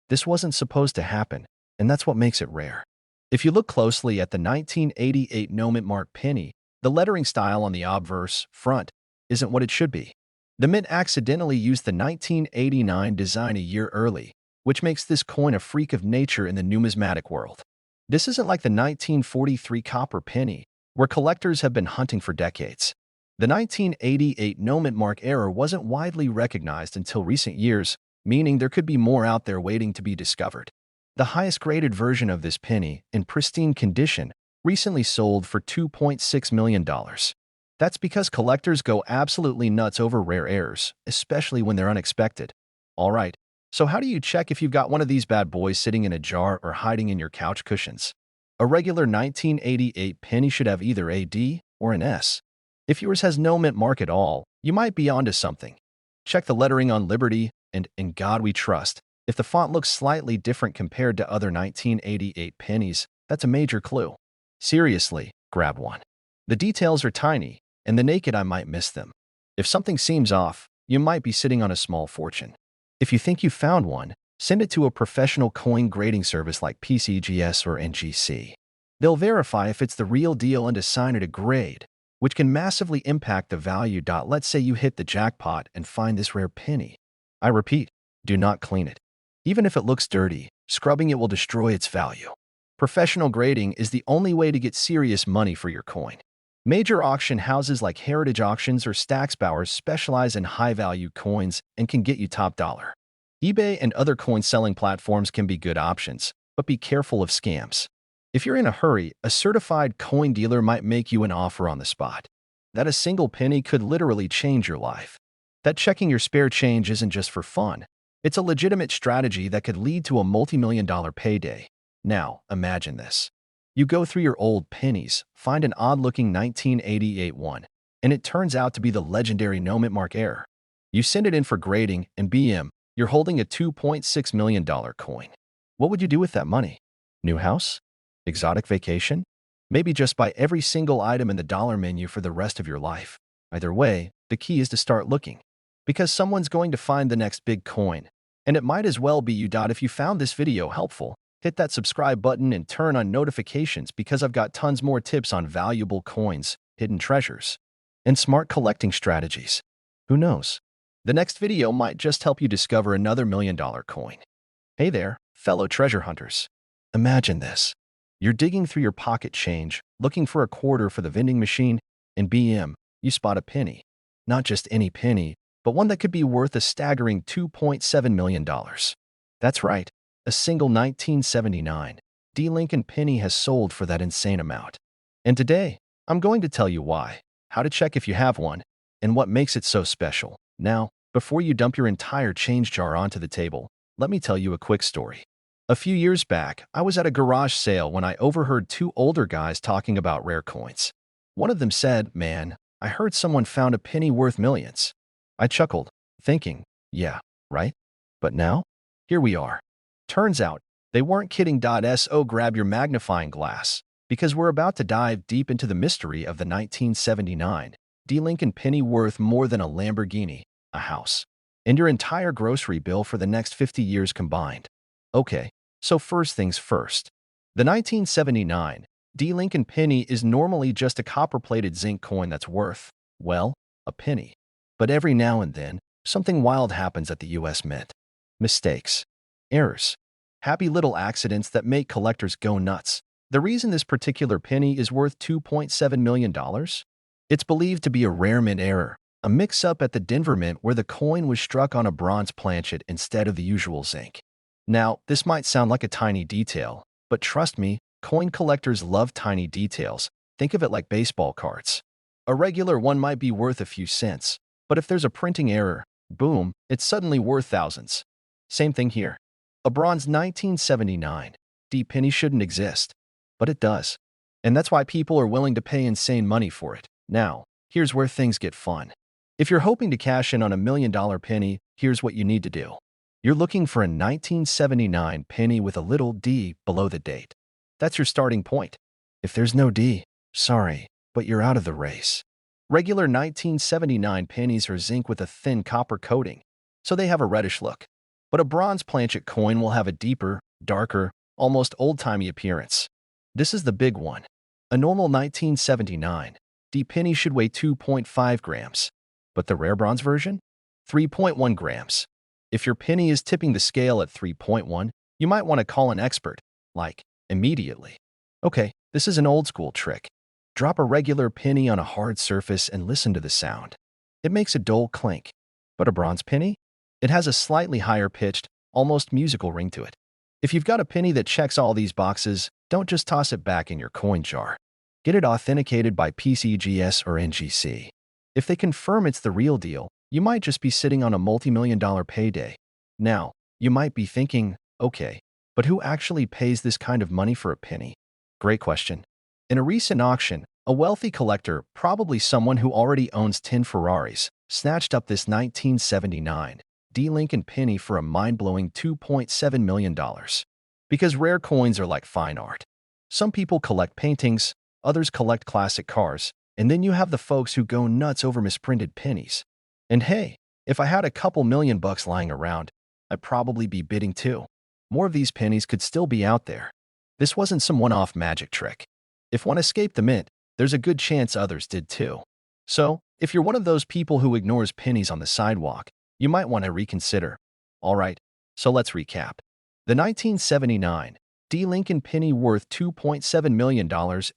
This wasn't supposed to happen, and that's what makes it rare. If you look closely at the 1988 no mint mark penny, the lettering style on the obverse front isn't what it should be. The mint accidentally used the 1989 design a year early, which makes this coin a freak of nature in the numismatic world. This isn't like the 1943 copper penny, where collectors have been hunting for decades. The 1988 no mint mark error wasn't widely recognized until recent years, meaning there could be more out there waiting to be discovered. The highest graded version of this penny, in pristine condition, recently sold for $2.6 million. That's because collectors go absolutely nuts over rare errors, especially when they're unexpected. All right, so how do you check if you've got one of these bad boys sitting in a jar or hiding in your couch cushions? A regular 1988 penny should have either a D or an S. If yours has no mint mark at all, you might be onto something. Check the lettering on Liberty, and in God we trust. If the font looks slightly different compared to other 1988 pennies, that's a major clue. Seriously, grab one. The details are tiny, and the naked eye might miss them. If something seems off, you might be sitting on a small fortune. If you think you found one, send it to a professional coin grading service like PCGS or NGC. They'll verify if it's the real deal and assign it a grade, which can massively impact the value. Let's say you hit the jackpot and find this rare penny. I repeat, do not clean it. Even if it looks dirty, scrubbing it will destroy its value. Professional grading is the only way to get serious money for your coin. Major auction houses like Heritage Auctions or Stacksbauer specialize in high-value coins and can get you top dollar. eBay and other coin-selling platforms can be good options, but be careful of scams. If you're in a hurry, a certified coin dealer might make you an offer on the spot. That a single penny could literally change your life. That checking your spare change isn't just for fun. It's a legitimate strategy that could lead to a multi-million-dollar payday. Now, imagine this. You go through your old pennies, find an odd-looking 1988 one, and it turns out to be the legendary no mint mark error. You send it in for grading, and BM, you're holding a $2.6 million coin. What would you do with that money? New house? Exotic vacation? Maybe just buy every single item in the dollar menu for the rest of your life. Either way, the key is to start looking. Because someone's going to find the next big coin. And it might as well be you. If you found this video helpful, hit that subscribe button and turn on notifications because I've got tons more tips on valuable coins, hidden treasures, and smart collecting strategies. Who knows? The next video might just help you discover another $1 million coin. Hey there, fellow treasure hunters. Imagine this. You're digging through your pocket change, looking for a quarter for the vending machine, and BM, you spot a penny. Not just any penny, but one that could be worth a staggering $2.7 million. That's right, a single 1979 D. Lincoln penny has sold for that insane amount. And today, I'm going to tell you why, how to check if you have one, and what makes it so special. Now, before you dump your entire change jar onto the table, let me tell you a quick story. A few years back, I was at a garage sale when I overheard two older guys talking about rare coins. One of them said, "Man, I heard someone found a penny worth millions." I chuckled, thinking, yeah, right? But now, here we are. Turns out, they weren't kidding. So grab your magnifying glass, because we're about to dive deep into the mystery of the 1979 D. Lincoln penny worth more than a Lamborghini, a house, and your entire grocery bill for the next 50 years combined. Okay, so first things first. The 1979 D. Lincoln penny is normally just a copper-plated zinc coin that's worth, well, a penny. But every now and then, something wild happens at the US Mint. Mistakes, errors, happy little accidents that make collectors go nuts. The reason this particular penny is worth $2.7 million? It's believed to be a rare mint error, a mix-up at the Denver Mint where the coin was struck on a bronze planchet instead of the usual zinc. Now, this might sound like a tiny detail, but trust me, coin collectors love tiny details. Think of it like baseball cards. A regular one might be worth a few cents, but if there's a printing error, boom, it's suddenly worth thousands. Same thing here. A bronze 1979 D penny shouldn't exist, but it does. And that's why people are willing to pay insane money for it. Now, here's where things get fun. If you're hoping to cash in on a $1 million penny, here's what you need to do. You're looking for a 1979 penny with a little D below the date. That's your starting point. If there's no D, sorry, but you're out of the race. Regular 1979 pennies are zinc with a thin copper coating, so they have a reddish look. But a bronze planchet coin will have a deeper, darker, almost old-timey appearance. This is the big one. A normal 1979 D penny should weigh 2.5 grams, but the rare bronze version? 3.1 grams. If your penny is tipping the scale at 3.1, you might want to call an expert, like, immediately. Okay, this is an old-school trick. Drop a regular penny on a hard surface and listen to the sound. It makes a dull clink. But a bronze penny? It has a slightly higher-pitched, almost musical ring to it. If you've got a penny that checks all these boxes, don't just toss it back in your coin jar. Get it authenticated by PCGS or NGC. If they confirm it's the real deal, you might just be sitting on a multi-million-dollar payday. Now, you might be thinking, okay, but who actually pays this kind of money for a penny? Great question. In a recent auction, a wealthy collector, probably someone who already owns 10 Ferraris, snatched up this 1979 D. Lincoln penny for a mind-blowing $2.7 million. Because rare coins are like fine art. Some people collect paintings, others collect classic cars, and then you have the folks who go nuts over misprinted pennies. And hey, if I had a couple $1,000,000 lying around, I'd probably be bidding too. More of these pennies could still be out there. This wasn't some one-off magic trick. If one escaped the mint, there's a good chance others did too. So, if you're one of those people who ignores pennies on the sidewalk, you might want to reconsider. Alright, so let's recap. The 1979 D. Lincoln penny worth $2.7 million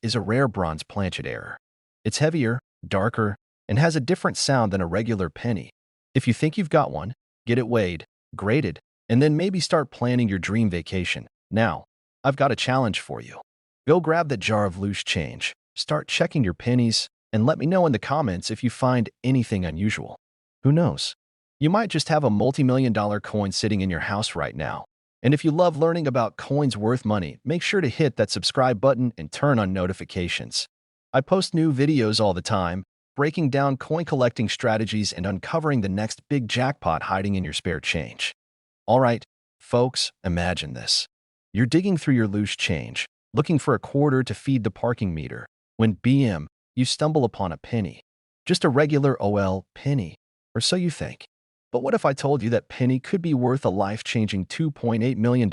is a rare bronze planchet error. It's heavier, darker, and has a different sound than a regular penny. If you think you've got one, get it weighed, graded, and then maybe start planning your dream vacation. Now, I've got a challenge for you. Go grab that jar of loose change, start checking your pennies, and let me know in the comments if you find anything unusual. Who knows? You might just have a multi-million-dollar coin sitting in your house right now. And if you love learning about coins worth money, make sure to hit that subscribe button and turn on notifications. I post new videos all the time, breaking down coin collecting strategies and uncovering the next big jackpot hiding in your spare change. All right, folks, imagine this. You're digging through your loose change, looking for a quarter to feed the parking meter, when you stumble upon a penny. Just a regular penny, or so you think. But what if I told you that penny could be worth a life-changing $2.8 million?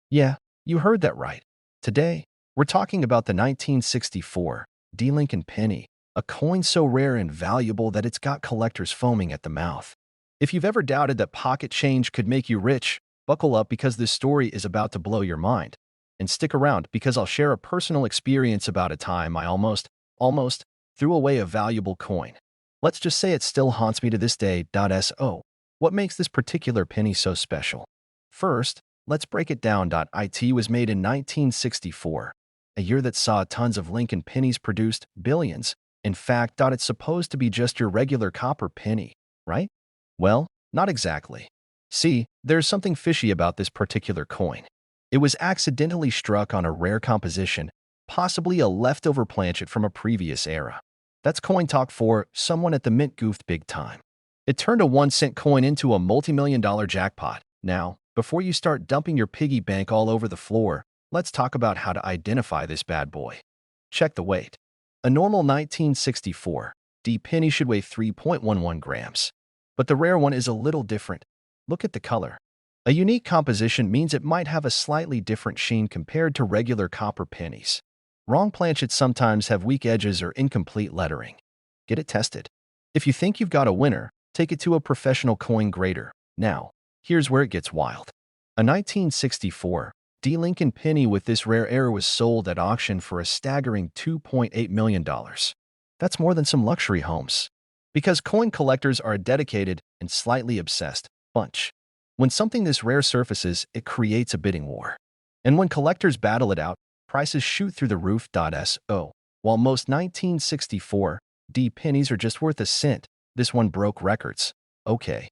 Yeah, you heard that right. Today, we're talking about the 1964 D. Lincoln penny, a coin so rare and valuable that it's got collectors foaming at the mouth. If you've ever doubted that pocket change could make you rich, buckle up because this story is about to blow your mind. And stick around because I'll share a personal experience about a time I almost threw away a valuable coin. Let's just say it still haunts me to this day. So, what makes this particular penny so special? First, let's break it down. It was made in 1964, a year that saw tons of Lincoln pennies produced, billions. In fact, it's supposed to be just your regular copper penny, right? Well, not exactly. See, there's something fishy about this particular coin. It was accidentally struck on a rare composition, possibly a leftover planchet from a previous era. That's coin talk for someone at the mint goofed big time. It turned a 1-cent coin into a multi-million-dollar jackpot. Now, before you start dumping your piggy bank all over the floor, let's talk about how to identify this bad boy. Check the weight. A normal 1964 D penny should weigh 3.11 grams. But the rare one is a little different. Look at the color. A unique composition means it might have a slightly different sheen compared to regular copper pennies. Wrong planchets sometimes have weak edges or incomplete lettering. Get it tested. If you think you've got a winner, take it to a professional coin grader. Now, here's where it gets wild. A 1964 D. Lincoln penny with this rare error was sold at auction for a staggering $2.8 million. That's more than some luxury homes. Because coin collectors are a dedicated and slightly obsessed bunch. When something this rare surfaces, it creates a bidding war. And when collectors battle it out, prices shoot through the roof. While most 1964 D pennies are just worth a cent, this one broke records. Okay.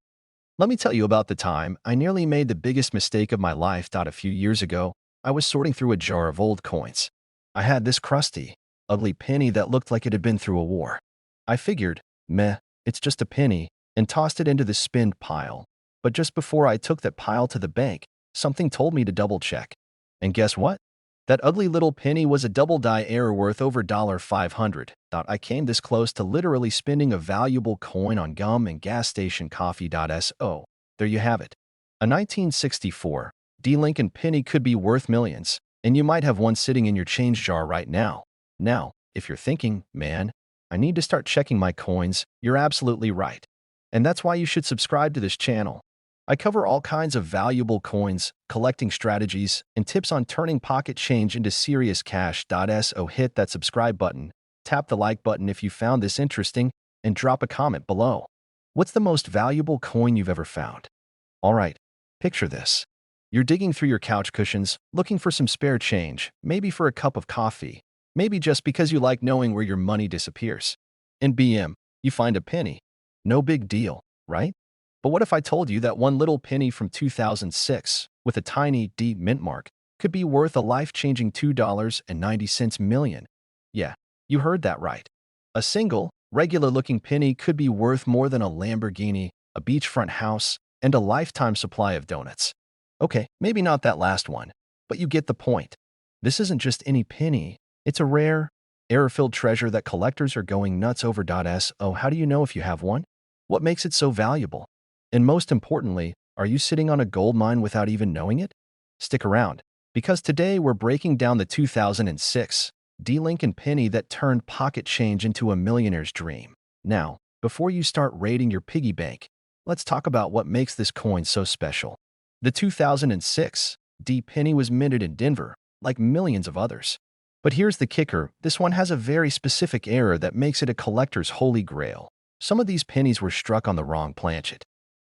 Let me tell you about the time I nearly made the biggest mistake of my life. A few years ago, I was sorting through a jar of old coins. I had this crusty, ugly penny that looked like it had been through a war. I figured, it's just a penny, and tossed it into the spend pile. But just before I took that pile to the bank, something told me to double-check. And guess what? That ugly little penny was a double-die error worth over $500. I came this close to literally spending a valuable coin on gum and gas station coffee. So, there you have it. A 1964 D. Lincoln penny could be worth millions, and you might have one sitting in your change jar right now. Now, if you're thinking, man, I need to start checking my coins, you're absolutely right. And that's why you should subscribe to this channel. I cover all kinds of valuable coins, collecting strategies, and tips on turning pocket change into serious cash. So hit that subscribe button, tap the like button if you found this interesting, and drop a comment below. What's the most valuable coin you've ever found? All right, picture this. You're digging through your couch cushions, looking for some spare change, maybe for a cup of coffee, maybe just because you like knowing where your money disappears. In you find a penny. No big deal, right? But what if I told you that one little penny from 2006, with a tiny D mint mark, could be worth a life-changing $2.90 million? Yeah, you heard that right. A single, regular-looking penny could be worth more than a Lamborghini, a beachfront house, and a lifetime supply of donuts. Okay, maybe not that last one, but you get the point. This isn't just any penny. It's a rare, error-filled treasure that collectors are going nuts over. So how do you know if you have one? What makes it so valuable? And most importantly, are you sitting on a gold mine without even knowing it? Stick around, because today we're breaking down the 2006 D. Lincoln penny that turned pocket change into a millionaire's dream. Now, before you start raiding your piggy bank, let's talk about what makes this coin so special. The 2006 D. penny was minted in Denver, like millions of others. But here's the kicker, this one has a very specific error that makes it a collector's holy grail. Some of these pennies were struck on the wrong planchet.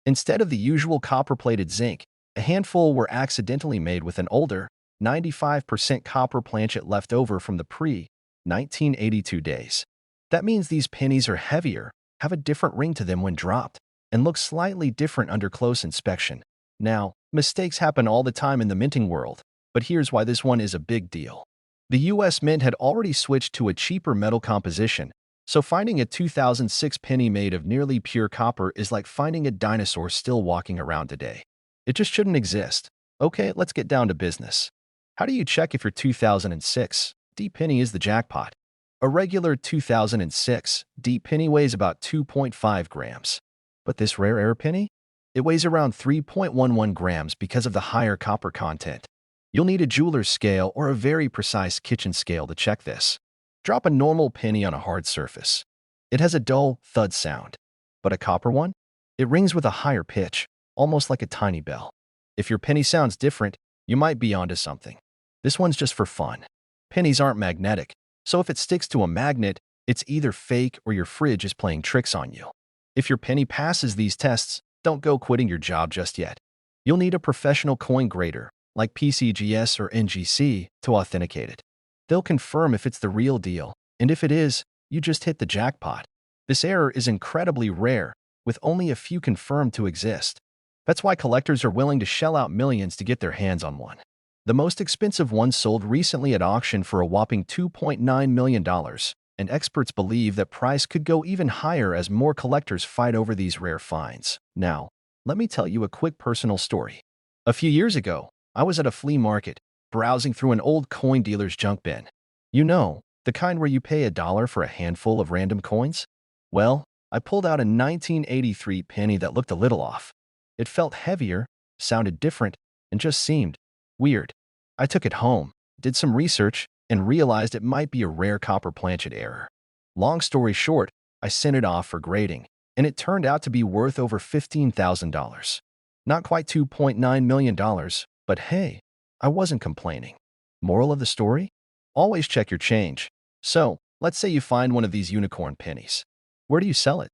Instead of the usual copper-plated zinc, a handful were accidentally made with an older, 95% copper planchet left over from the pre-1982 days. That means these pennies are heavier, have a different ring to them when dropped, and look slightly different under close inspection. Now, mistakes happen all the time in the minting world, but here's why this one is a big deal. The US Mint had already switched to a cheaper metal composition, so finding a 2006 penny made of nearly pure copper is like finding a dinosaur still walking around today. It just shouldn't exist. Okay, let's get down to business. How do you check if your 2006 D penny is the jackpot? A regular 2006 D penny weighs about 2.5 grams. But this rare air penny? It weighs around 3.11 grams because of the higher copper content. You'll need a jeweler's scale or a very precise kitchen scale to check this. Drop a normal penny on a hard surface. It has a dull thud sound. But a copper one? It rings with a higher pitch, almost like a tiny bell. If your penny sounds different, you might be onto something. This one's just for fun. Pennies aren't magnetic, so if it sticks to a magnet, it's either fake or your fridge is playing tricks on you. If your penny passes these tests, don't go quitting your job just yet. You'll need a professional coin grader, like PCGS or NGC, to authenticate it. They'll confirm if it's the real deal, and if it is, you just hit the jackpot. This error is incredibly rare, with only a few confirmed to exist. That's why collectors are willing to shell out millions to get their hands on one. The most expensive one sold recently at auction for a whopping $2.9 million, and experts believe that price could go even higher as more collectors fight over these rare finds. Now, let me tell you a quick personal story. A few years ago, I was at a flea market, browsing through an old coin dealer's junk bin. You know, the kind where you pay $1 for a handful of random coins? Well, I pulled out a 1983 penny that looked a little off. It felt heavier, sounded different, and just seemed weird. I took it home, did some research, and realized it might be a rare copper planchet error. Long story short, I sent it off for grading, and it turned out to be worth over $15,000. Not quite $2.9 million, but hey, I wasn't complaining. Moral of the story? Always check your change. So, let's say you find one of these unicorn pennies. Where do you sell it?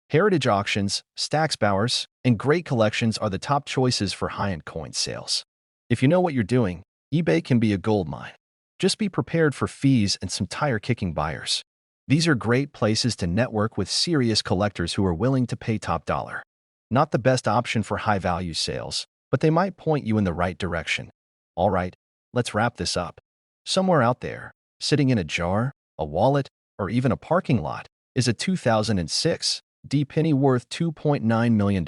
Heritage auctions, Stacksbowers, and great collections are the top choices for high-end coin sales. If you know what you're doing, eBay can be a gold mine. Just be prepared for fees and some tire-kicking buyers. These are great places to network with serious collectors who are willing to pay top dollar. Not the best option for high-value sales, but they might point you in the right direction. All right, let's wrap this up. Somewhere out there, sitting in a jar, a wallet, or even a parking lot, is a 2006 D penny worth $2.9 million.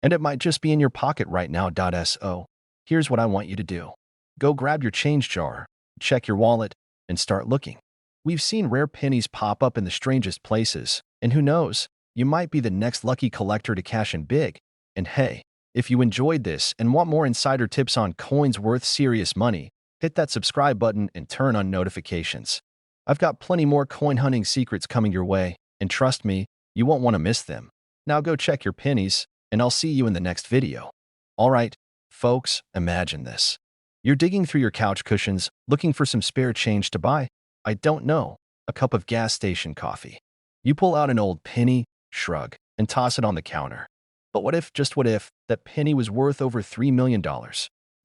And it might just be in your pocket right now. So, here's what I want you to do. Go grab your change jar, check your wallet, and start looking. We've seen rare pennies pop up in the strangest places, and who knows, you might be the next lucky collector to cash in big. And hey, if you enjoyed this and want more insider tips on coins worth serious money, hit that subscribe button and turn on notifications. I've got plenty more coin hunting secrets coming your way, and trust me, you won't want to miss them. Now go check your pennies, and I'll see you in the next video. All right, folks, imagine this. You're digging through your couch cushions, looking for some spare change to buy, I don't know, a cup of gas station coffee. You pull out an old penny, shrug, and toss it on the counter. But what if, just what if, that penny was worth over $3 million?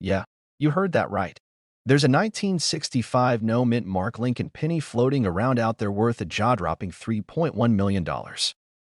Yeah, you heard that right. There's a 1965 no-mint Mark Lincoln penny floating around out there worth a jaw-dropping $3.1 million.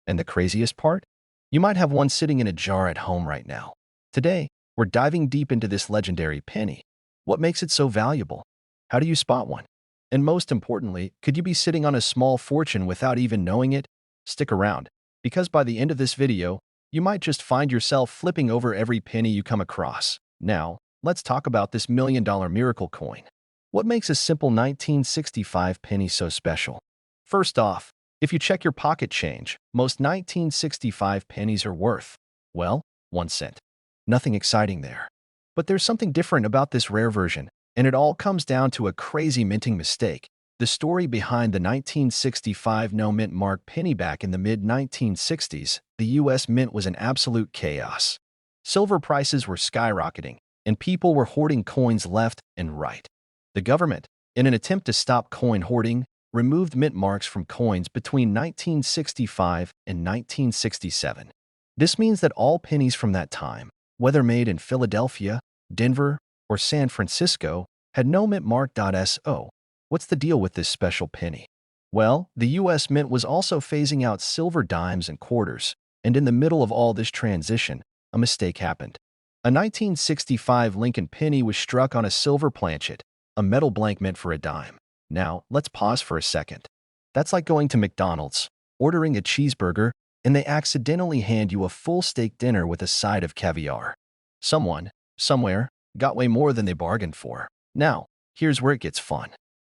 And the craziest part? You might have one sitting in a jar at home right now. Today, we're diving deep into this legendary penny. What makes it so valuable? How do you spot one? And most importantly, could you be sitting on a small fortune without even knowing it? Stick around, because by the end of this video, you might just find yourself flipping over every penny you come across. Now, let's talk about this million-dollar miracle coin. What makes a simple 1965 penny so special? First off, if you check your pocket change, most 1965 pennies are worth, well, 1 cent. Nothing exciting there. But there's something different about this rare version, and it all comes down to a crazy minting mistake. The story behind the 1965 no-mint Mark penny back in the mid-1960s, the US Mint was an absolute chaos. Silver prices were skyrocketing, and people were hoarding coins left and right. The government, in an attempt to stop coin hoarding, removed mint marks from coins between 1965 and 1967. This means that all pennies from that time, whether made in Philadelphia, Denver, or San Francisco, had no mint mark. So, what's the deal with this special penny? Well, the US Mint was also phasing out silver dimes and quarters, And in the middle of all this transition, a mistake happened. A 1965 Lincoln penny was struck on a silver planchet, a metal blank meant for a dime. Now, let's pause for a second. That's like going to McDonald's, ordering a cheeseburger, and they accidentally hand you a full steak dinner with a side of caviar. Someone, somewhere, got way more than they bargained for. Now, here's where it gets fun.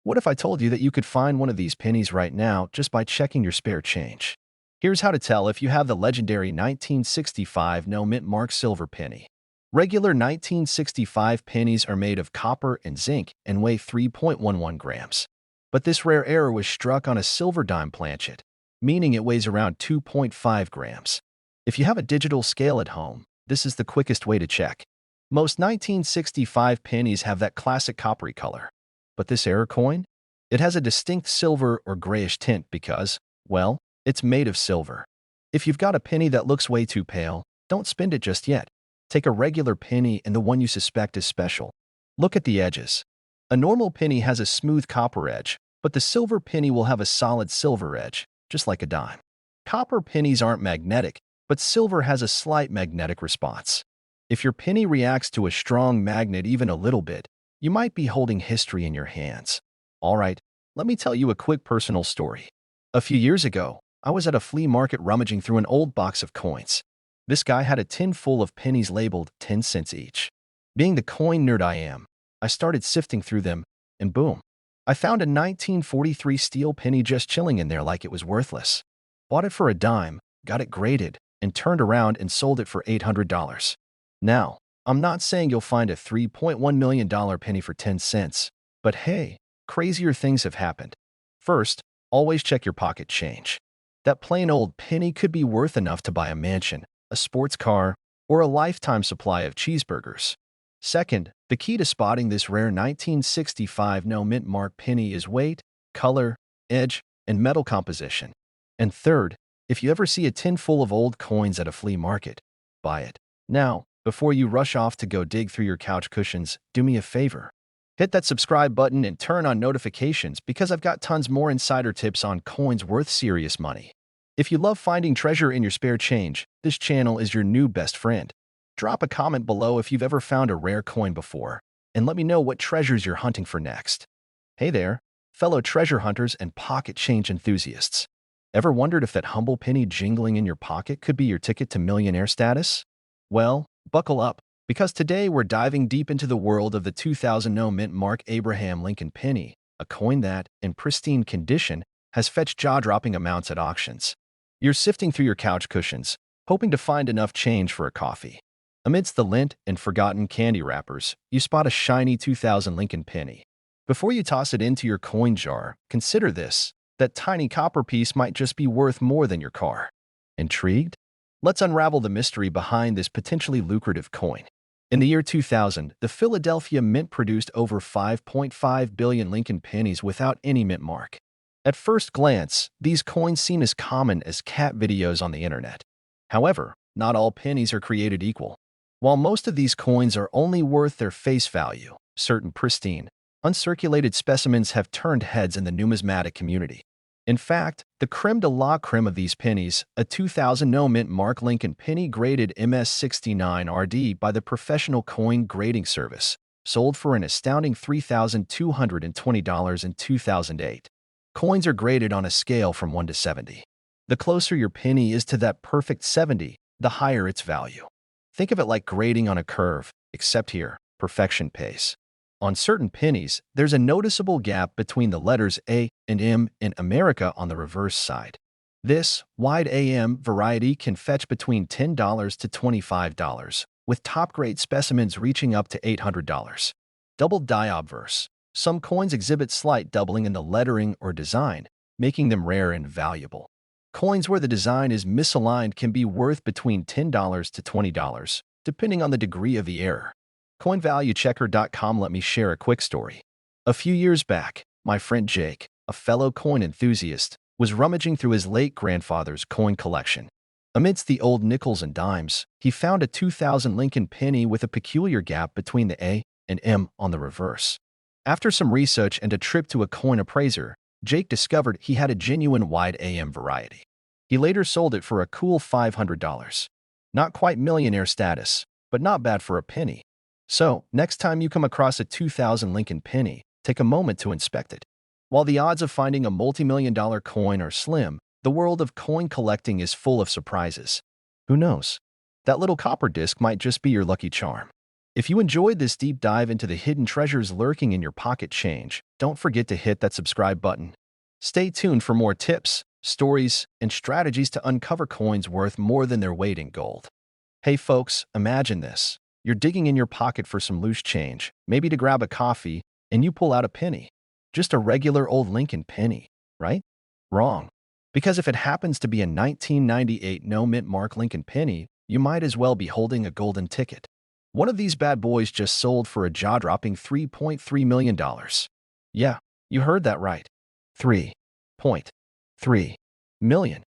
What if I told you that you could find one of these pennies right now just by checking your spare change? Here's how to tell if you have the legendary 1965 no mint mark silver penny. Regular 1965 pennies are made of copper and zinc and weigh 3.11 grams. But this rare error was struck on a silver dime planchet, meaning it weighs around 2.5 grams. If you have a digital scale at home, this is the quickest way to check. Most 1965 pennies have that classic coppery color. But this error coin? It has a distinct silver or grayish tint because, well, it's made of silver. If you've got a penny that looks way too pale, don't spend it just yet. Take a regular penny and the one you suspect is special. Look at the edges. A normal penny has a smooth copper edge, but the silver penny will have a solid silver edge, just like a dime. Copper pennies aren't magnetic, but silver has a slight magnetic response. If your penny reacts to a strong magnet even a little bit, you might be holding history in your hands. All right, let me tell you a quick personal story. A few years ago, I was at a flea market rummaging through an old box of coins. This guy had a tin full of pennies labeled 10 cents each. Being the coin nerd I am, I started sifting through them, and boom, I found a 1943 steel penny just chilling in there like it was worthless. Bought it for a dime, got it graded, and turned around and sold it for $800. Now, I'm not saying you'll find a $3.1 million penny for 10 cents, but hey, crazier things have happened. First, always check your pocket change. That plain old penny could be worth enough to buy a mansion, a sports car, or a lifetime supply of cheeseburgers. Second, the key to spotting this rare 1965 no mint mark penny is weight, color, edge, and metal composition. And third, if you ever see a tin full of old coins at a flea market, buy it. Now, before you rush off to go dig through your couch cushions, do me a favor. Hit that subscribe button and turn on notifications because I've got tons more insider tips on coins worth serious money. If you love finding treasure in your spare change, this channel is your new best friend. Drop a comment below if you've ever found a rare coin before, and let me know what treasures you're hunting for next. Hey there, fellow treasure hunters and pocket change enthusiasts. Ever wondered if that humble penny jingling in your pocket could be your ticket to millionaire status? Well, buckle up, because today we're diving deep into the world of the 2000 no mint mark Abraham Lincoln penny, a coin that, in pristine condition, has fetched jaw-dropping amounts at auctions. You're sifting through your couch cushions, hoping to find enough change for a coffee. Amidst the lint and forgotten candy wrappers, you spot a shiny 2000 Lincoln penny. Before you toss it into your coin jar, consider this: that tiny copper piece might just be worth more than your car. Intrigued? Let's unravel the mystery behind this potentially lucrative coin. In the year 2000, the Philadelphia Mint produced over 5.5 billion Lincoln pennies without any mint mark. At first glance, these coins seem as common as cat videos on the internet. However, not all pennies are created equal. While most of these coins are only worth their face value, certain pristine, uncirculated specimens have turned heads in the numismatic community. In fact, the creme de la creme of these pennies, a 2000 no mint mark Lincoln penny graded MS69 RD by the Professional Coin Grading Service, sold for an astounding $3,220 in 2008. Coins are graded on a scale from 1 to 70. The closer your penny is to that perfect 70, the higher its value. Think of it like grading on a curve, except here, perfection pays. On certain pennies, there's a noticeable gap between the letters A and M in America on the reverse side. This wide AM variety can fetch between $10 to $25, with top-grade specimens reaching up to $800. Double die obverse. Some coins exhibit slight doubling in the lettering or design, making them rare and valuable. Coins where the design is misaligned can be worth between $10 to $20, depending on the degree of the error. CoinValueChecker.com let me share a quick story. A few years back, my friend Jake, a fellow coin enthusiast, was rummaging through his late grandfather's coin collection. Amidst the old nickels and dimes, he found a 2000 Lincoln penny with a peculiar gap between the A and M on the reverse. After some research and a trip to a coin appraiser, Jake discovered he had a genuine wide AM variety. He later sold it for a cool $500. Not quite millionaire status, but not bad for a penny. So, next time you come across a 2000 Lincoln penny, take a moment to inspect it. While the odds of finding a multi-million-dollar coin are slim, the world of coin collecting is full of surprises. Who knows? That little copper disc might just be your lucky charm. If you enjoyed this deep dive into the hidden treasures lurking in your pocket change, don't forget to hit that subscribe button. Stay tuned for more tips, stories, and strategies to uncover coins worth more than their weight in gold. Hey folks, imagine this. You're digging in your pocket for some loose change, maybe to grab a coffee, and you pull out a penny. Just a regular old Lincoln penny, right? Wrong. Because if it happens to be a 1998 no-mint mark Lincoln penny, you might as well be holding a golden ticket. One of these bad boys just sold for a jaw-dropping $3.3 million. Yeah, you heard that right. $3.3 million.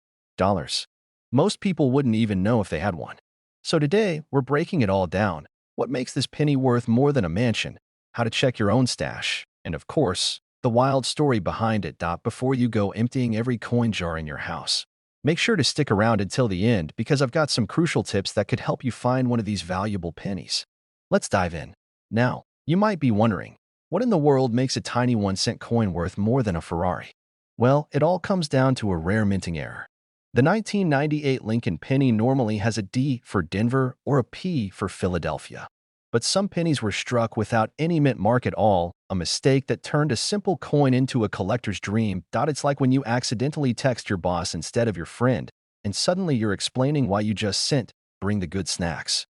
Most people wouldn't even know if they had one. So today, we're breaking it all down. What makes this penny worth more than a mansion? How to check your own stash? And of course, the wild story behind it. Before you go emptying every coin jar in your house, make sure to stick around until the end because I've got some crucial tips that could help you find one of these valuable pennies. Let's dive in. Now, you might be wondering, what in the world makes a tiny 1-cent coin worth more than a Ferrari? Well, it all comes down to a rare minting error. The 1998 Lincoln penny normally has a D for Denver or a P for Philadelphia. But some pennies were struck without any mint mark at all, a mistake that turned a simple coin into a collector's dream. It's like when you accidentally text your boss instead of your friend, and suddenly you're explaining why you just sent, "Bring the good snacks."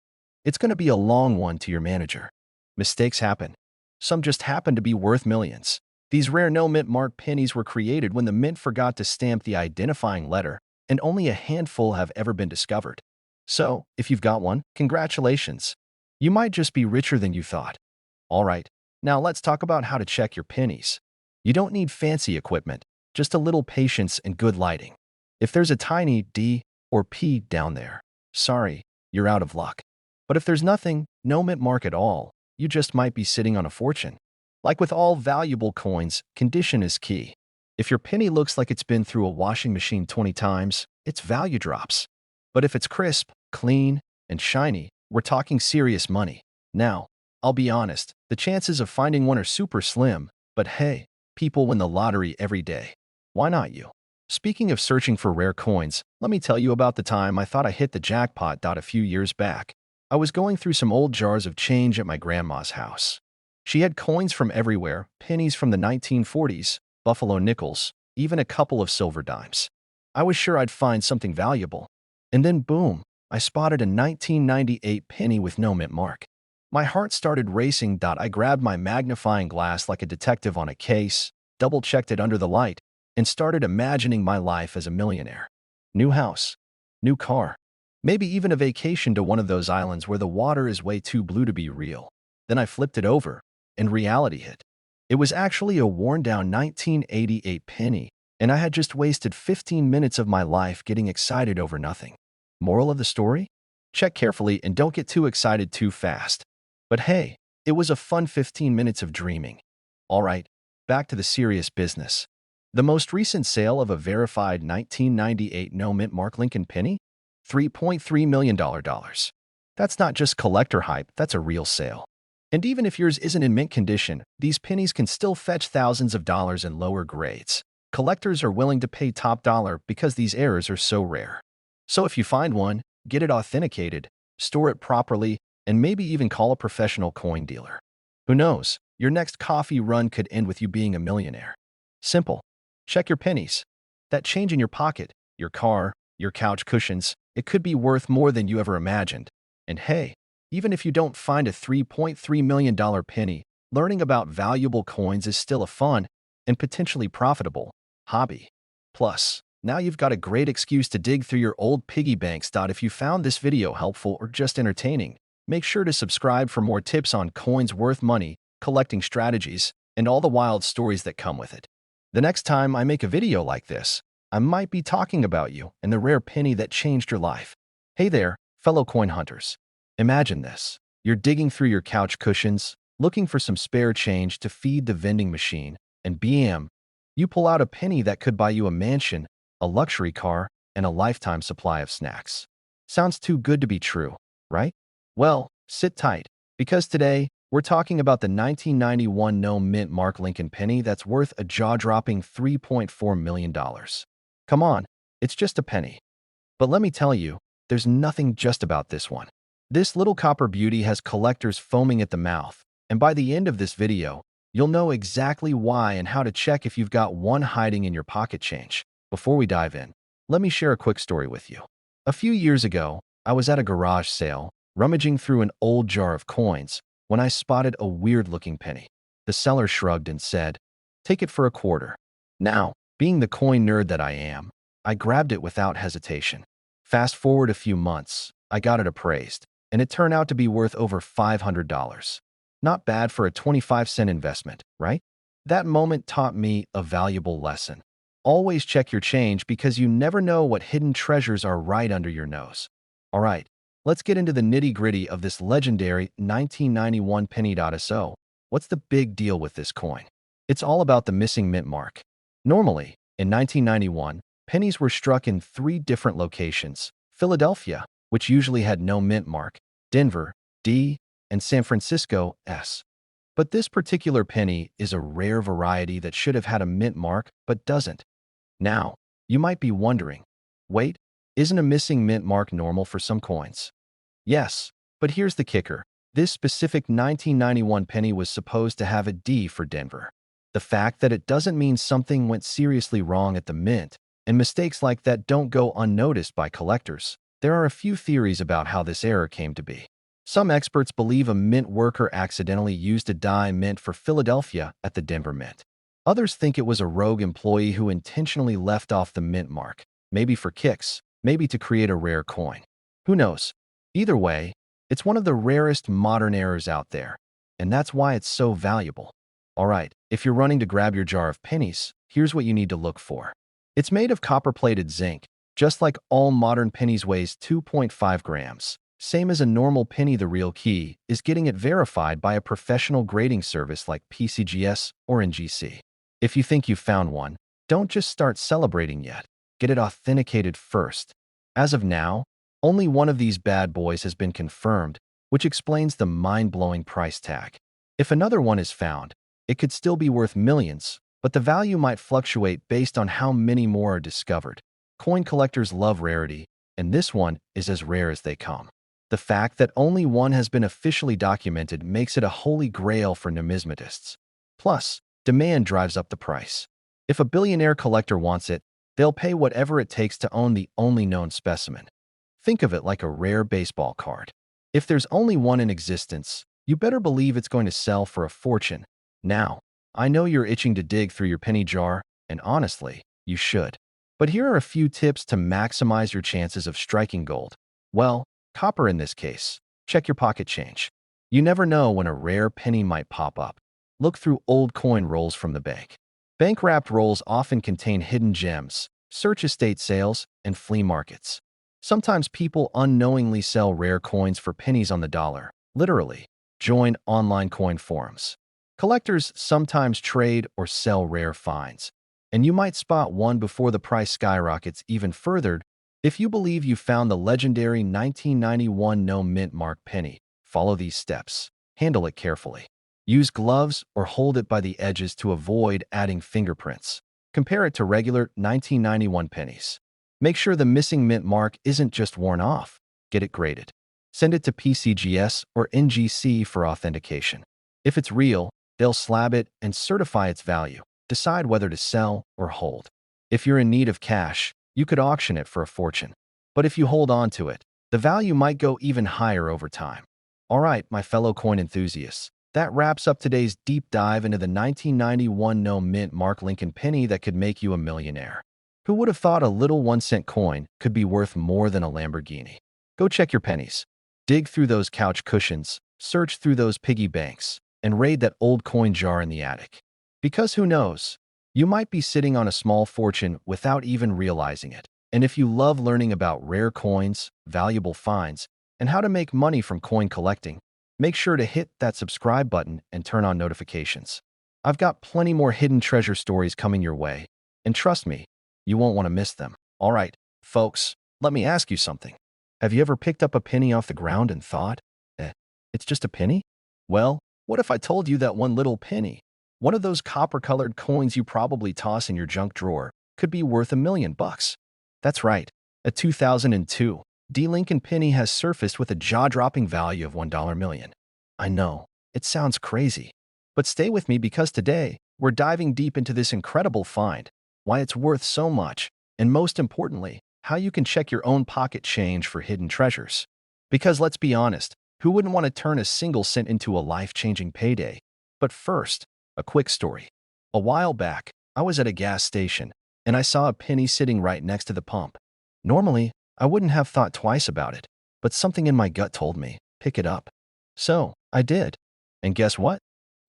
It's going to be a long one to your manager. Mistakes happen. Some just happen to be worth millions. These rare no-mint mark pennies were created when the mint forgot to stamp the identifying letter, and only a handful have ever been discovered. So, if you've got one, congratulations. You might just be richer than you thought. All right, now let's talk about how to check your pennies. You don't need fancy equipment, just a little patience and good lighting. If there's a tiny D or P down there, sorry, you're out of luck. But if there's nothing, no mint mark at all, you just might be sitting on a fortune. Like with all valuable coins, condition is key. If your penny looks like it's been through a washing machine 20 times, its value drops. But if it's crisp, clean, and shiny, we're talking serious money. Now, I'll be honest, the chances of finding one are super slim, but hey, people win the lottery every day. Why not you? Speaking of searching for rare coins, let me tell you about the time I thought I hit the jackpot. A few years back, I was going through some old jars of change at my grandma's house. She had coins from everywhere, pennies from the 1940s, buffalo nickels, even a couple of silver dimes. I was sure I'd find something valuable. And then boom, I spotted a 1998 penny with no mint mark. My heart started racing. I grabbed my magnifying glass like a detective on a case, double-checked it under the light, and started imagining my life as a millionaire. New house, new car, maybe even a vacation to one of those islands where the water is way too blue to be real. Then I flipped it over, and reality hit. It was actually a worn-down 1988 penny, and I had just wasted 15 minutes of my life getting excited over nothing. Moral of the story? Check carefully and don't get too excited too fast. But hey, it was a fun 15 minutes of dreaming. All right, back to the serious business. The most recent sale of a verified 1998 no-mint mark Lincoln penny? $3.3 million. That's not just collector hype, that's a real sale. And even if yours isn't in mint condition, these pennies can still fetch thousands of dollars in lower grades. Collectors are willing to pay top dollar because these errors are so rare. So if you find one, get it authenticated, store it properly, and maybe even call a professional coin dealer. Who knows, your next coffee run could end with you being a millionaire. Simple. Check your pennies. That change in your pocket, your car, your couch cushions, it could be worth more than you ever imagined. And hey, even if you don't find a $3.3 million penny, learning about valuable coins is still a fun and potentially profitable hobby. Plus, now you've got a great excuse to dig through your old piggy banks. If you found this video helpful or just entertaining, make sure to subscribe for more tips on coins worth money, collecting strategies, and all the wild stories that come with it. The next time I make a video like this, I might be talking about you and the rare penny that changed your life. Hey there, fellow coin hunters. Imagine this. You're digging through your couch cushions, looking for some spare change to feed the vending machine, and bam, you pull out a penny that could buy you a mansion, a luxury car, and a lifetime supply of snacks. Sounds too good to be true, right? Well, sit tight, because today we're talking about the 1991 no mint Mark Lincoln penny that's worth a jaw-dropping $3.4 million. Come on, it's just a penny. But let me tell you, there's nothing just about this one. This little copper beauty has collectors foaming at the mouth, and by the end of this video, you'll know exactly why and how to check if you've got one hiding in your pocket change. Before we dive in, let me share a quick story with you. A few years ago, I was at a garage sale, rummaging through an old jar of coins, when I spotted a weird-looking penny. The seller shrugged and said, "Take it for a quarter." Now, being the coin nerd that I am, I grabbed it without hesitation. Fast forward a few months, I got it appraised, and it turned out to be worth over $500. Not bad for a 25-cent investment, right? That moment taught me a valuable lesson. Always check your change because you never know what hidden treasures are right under your nose. All right, let's get into the nitty-gritty of this legendary 1991 penny. So, what's the big deal with this coin? It's all about the missing mint mark. Normally, in 1991, pennies were struck in 3 different locations: Philadelphia, which usually had no mint mark, Denver, D, and San Francisco, S. But this particular penny is a rare variety that should have had a mint mark but doesn't. Now, you might be wondering, wait, isn't a missing mint mark normal for some coins? Yes, but here's the kicker. This specific 1991 penny was supposed to have a D for Denver. The fact that it doesn't mean something went seriously wrong at the mint, and mistakes like that don't go unnoticed by collectors. There are a few theories about how this error came to be. Some experts believe a mint worker accidentally used a die mint for Philadelphia at the Denver Mint. Others think it was a rogue employee who intentionally left off the mint mark, maybe for kicks, maybe to create a rare coin. Who knows? Either way, it's one of the rarest modern errors out there, and that's why it's so valuable. All right, if you're running to grab your jar of pennies, here's what you need to look for. It's made of copper-plated zinc, just like all modern pennies. Weighs 2.5 grams. Same as a normal penny. The real key is getting it verified by a professional grading service like PCGS or NGC. If you think you've found one, don't just start celebrating yet. Get it authenticated first. As of now, only one of these bad boys has been confirmed, which explains the mind-blowing price tag. If another one is found, it could still be worth millions, but the value might fluctuate based on how many more are discovered. Coin collectors love rarity, and this one is as rare as they come. The fact that only one has been officially documented makes it a holy grail for numismatists. Plus, demand drives up the price. If a billionaire collector wants it, they'll pay whatever it takes to own the only known specimen. Think of it like a rare baseball card. If there's only one in existence, you better believe it's going to sell for a fortune. Now, I know you're itching to dig through your penny jar, and honestly, you should. But here are a few tips to maximize your chances of striking gold. Well, copper in this case. Check your pocket change. You never know when a rare penny might pop up. Look through old coin rolls from the bank. Bank-wrapped rolls often contain hidden gems. Search estate sales and flea markets. Sometimes people unknowingly sell rare coins for pennies on the dollar. Literally. Join online coin forums. Collectors sometimes trade or sell rare finds, and you might spot one before the price skyrockets even further. If you believe you found the legendary 1991 no mint mark penny, follow these steps. Handle it carefully. Use gloves or hold it by the edges to avoid adding fingerprints. Compare it to regular 1991 pennies. Make sure the missing mint mark isn't just worn off. Get it graded. Send it to PCGS or NGC for authentication. If it's real, they'll slab it and certify its value. Decide whether to sell or hold. If you're in need of cash, you could auction it for a fortune. But if you hold on to it, the value might go even higher over time. All right, my fellow coin enthusiasts, that wraps up today's deep dive into the 1991 no mint Mark Lincoln penny that could make you a millionaire. Who would have thought a little 1-cent coin could be worth more than a Lamborghini? Go check your pennies. Dig through those couch cushions, search through those piggy banks, and raid that old coin jar in the attic. Because who knows? You might be sitting on a small fortune without even realizing it. And if you love learning about rare coins, valuable finds, and how to make money from coin collecting, make sure to hit that subscribe button and turn on notifications. I've got plenty more hidden treasure stories coming your way, and trust me, you won't want to miss them. All right, Folks, let me ask you something. Have you ever picked up a penny off the ground and thought, eh, it's just a penny? Well, what if I told you that one little penny, one of those copper-colored coins you probably toss in your junk drawer, could be worth $1 million? That's right. A 2002 D. Lincoln penny has surfaced with a jaw-dropping value of $1 million. I know, it sounds crazy. But stay with me because today, we're diving deep into this incredible find, why it's worth so much, and most importantly, how you can check your own pocket change for hidden treasures. Because let's be honest, who wouldn't want to turn a single cent into a life-changing payday? But first, a quick story. A while back, I was at a gas station, and I saw a penny sitting right next to the pump. Normally, I wouldn't have thought twice about it, but something in my gut told me, pick it up. So, I did. And guess what?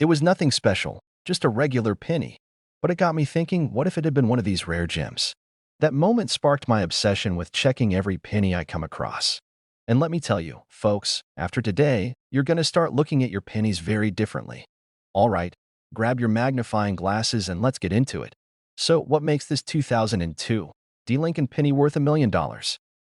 It was nothing special, just a regular penny. But it got me thinking, what if it had been one of these rare gems? That moment sparked my obsession with checking every penny I come across. And let me tell you, folks, after today, you're going to start looking at your pennies very differently. All right, grab your magnifying glasses and let's get into it. So, what makes this 2002 D. Lincoln penny worth $1 million?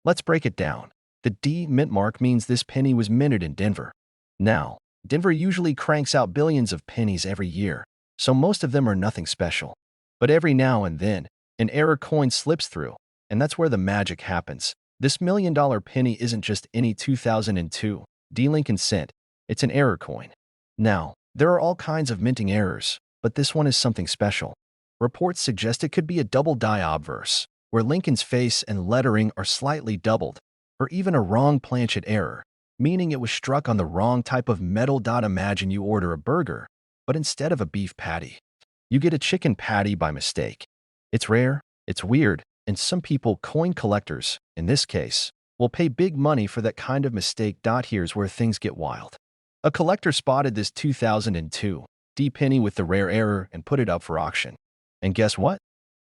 Let's break it down. The D mint mark means this penny was minted in Denver. Now, Denver usually cranks out billions of pennies every year, so most of them are nothing special. But every now and then, an error coin slips through, and that's where the magic happens. This $1 million penny isn't just any 2002 D. Lincoln cent, it's an error coin. Now, there are all kinds of minting errors, but this one is something special. Reports suggest it could be a double die obverse, where Lincoln's face and lettering are slightly doubled, or even a wrong planchet error, meaning it was struck on the wrong type of metal. Imagine you order a burger, but instead of a beef patty, you get a chicken patty by mistake. It's rare, it's weird, and some people, coin collectors, in this case, will pay big money for that kind of mistake. Here's where things get wild. A collector spotted this 2002 D penny with the rare error and put it up for auction. And guess what?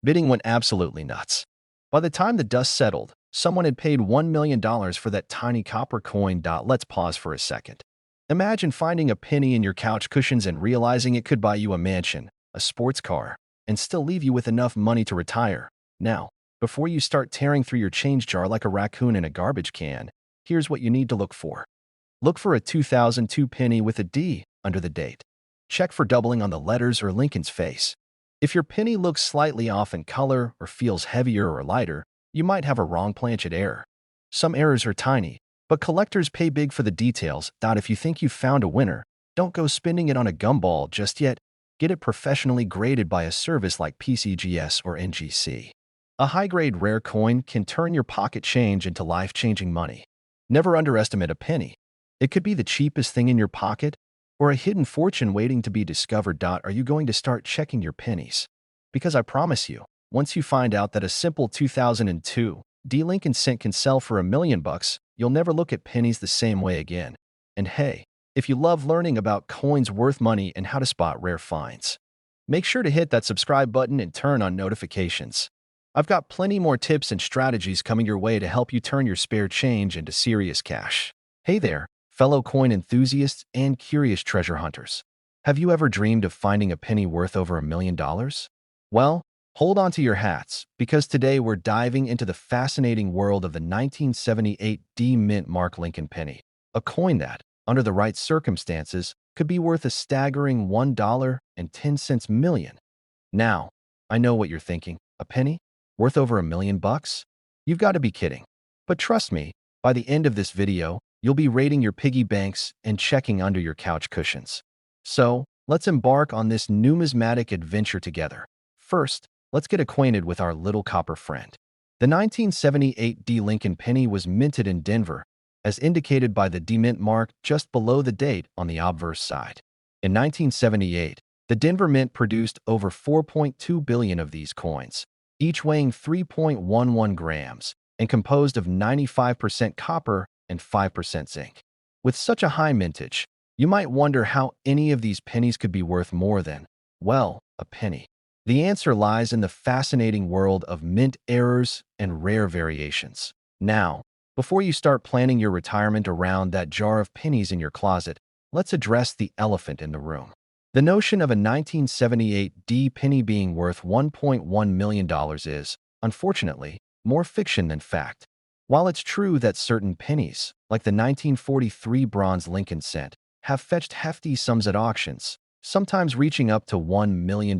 Bidding went absolutely nuts. By the time the dust settled, someone had paid $1 million for that tiny copper coin. Let's pause for a second. Imagine finding a penny in your couch cushions and realizing it could buy you a mansion, a sports car, and still leave you with enough money to retire. Now, before you start tearing through your change jar like a raccoon in a garbage can, here's what you need to look for. Look for a 2002 penny with a D under the date. Check for doubling on the letters or Lincoln's face. If your penny looks slightly off in color or feels heavier or lighter, you might have a wrong planchet error. Some errors are tiny, but collectors pay big for the details. If you think you've found a winner, don't go spending it on a gumball just yet. Get it professionally graded by a service like PCGS or NGC. A high-grade rare coin can turn your pocket change into life-changing money. Never underestimate a penny. It could be the cheapest thing in your pocket or a hidden fortune waiting to be discovered. Are you going to start checking your pennies? Because I promise you, once you find out that a simple 2002 D. Lincoln cent can sell for $1 million, you'll never look at pennies the same way again. And hey, if you love learning about coins worth money and how to spot rare finds, make sure to hit that subscribe button and turn on notifications. I've got plenty more tips and strategies coming your way to help you turn your spare change into serious cash. Hey there, fellow coin enthusiasts and curious treasure hunters. Have you ever dreamed of finding a penny worth over $1 million? Well, hold on to your hats, because today we're diving into the fascinating world of the 1978 D Mint Mark Lincoln penny, a coin that, under the right circumstances, could be worth a staggering $1.10 million. Now, I know what you're thinking. A penny? Worth over $1 million? You've got to be kidding. But trust me, by the end of this video, you'll be raiding your piggy banks and checking under your couch cushions. So, let's embark on this numismatic adventure together. First, let's get acquainted with our little copper friend. The 1978 D. Lincoln penny was minted in Denver, as indicated by the D mint mark just below the date on the obverse side. In 1978, the Denver Mint produced over 4.2 billion of these coins, each weighing 3.11 grams and composed of 95% copper and 5% zinc. With such a high mintage, you might wonder how any of these pennies could be worth more than, well, a penny. The answer lies in the fascinating world of mint errors and rare variations. Now, before you start planning your retirement around that jar of pennies in your closet, let's address the elephant in the room. The notion of a 1978 D penny being worth $1.1 million is, unfortunately, more fiction than fact. While it's true that certain pennies, like the 1943 bronze Lincoln cent, have fetched hefty sums at auctions, sometimes reaching up to $1 million,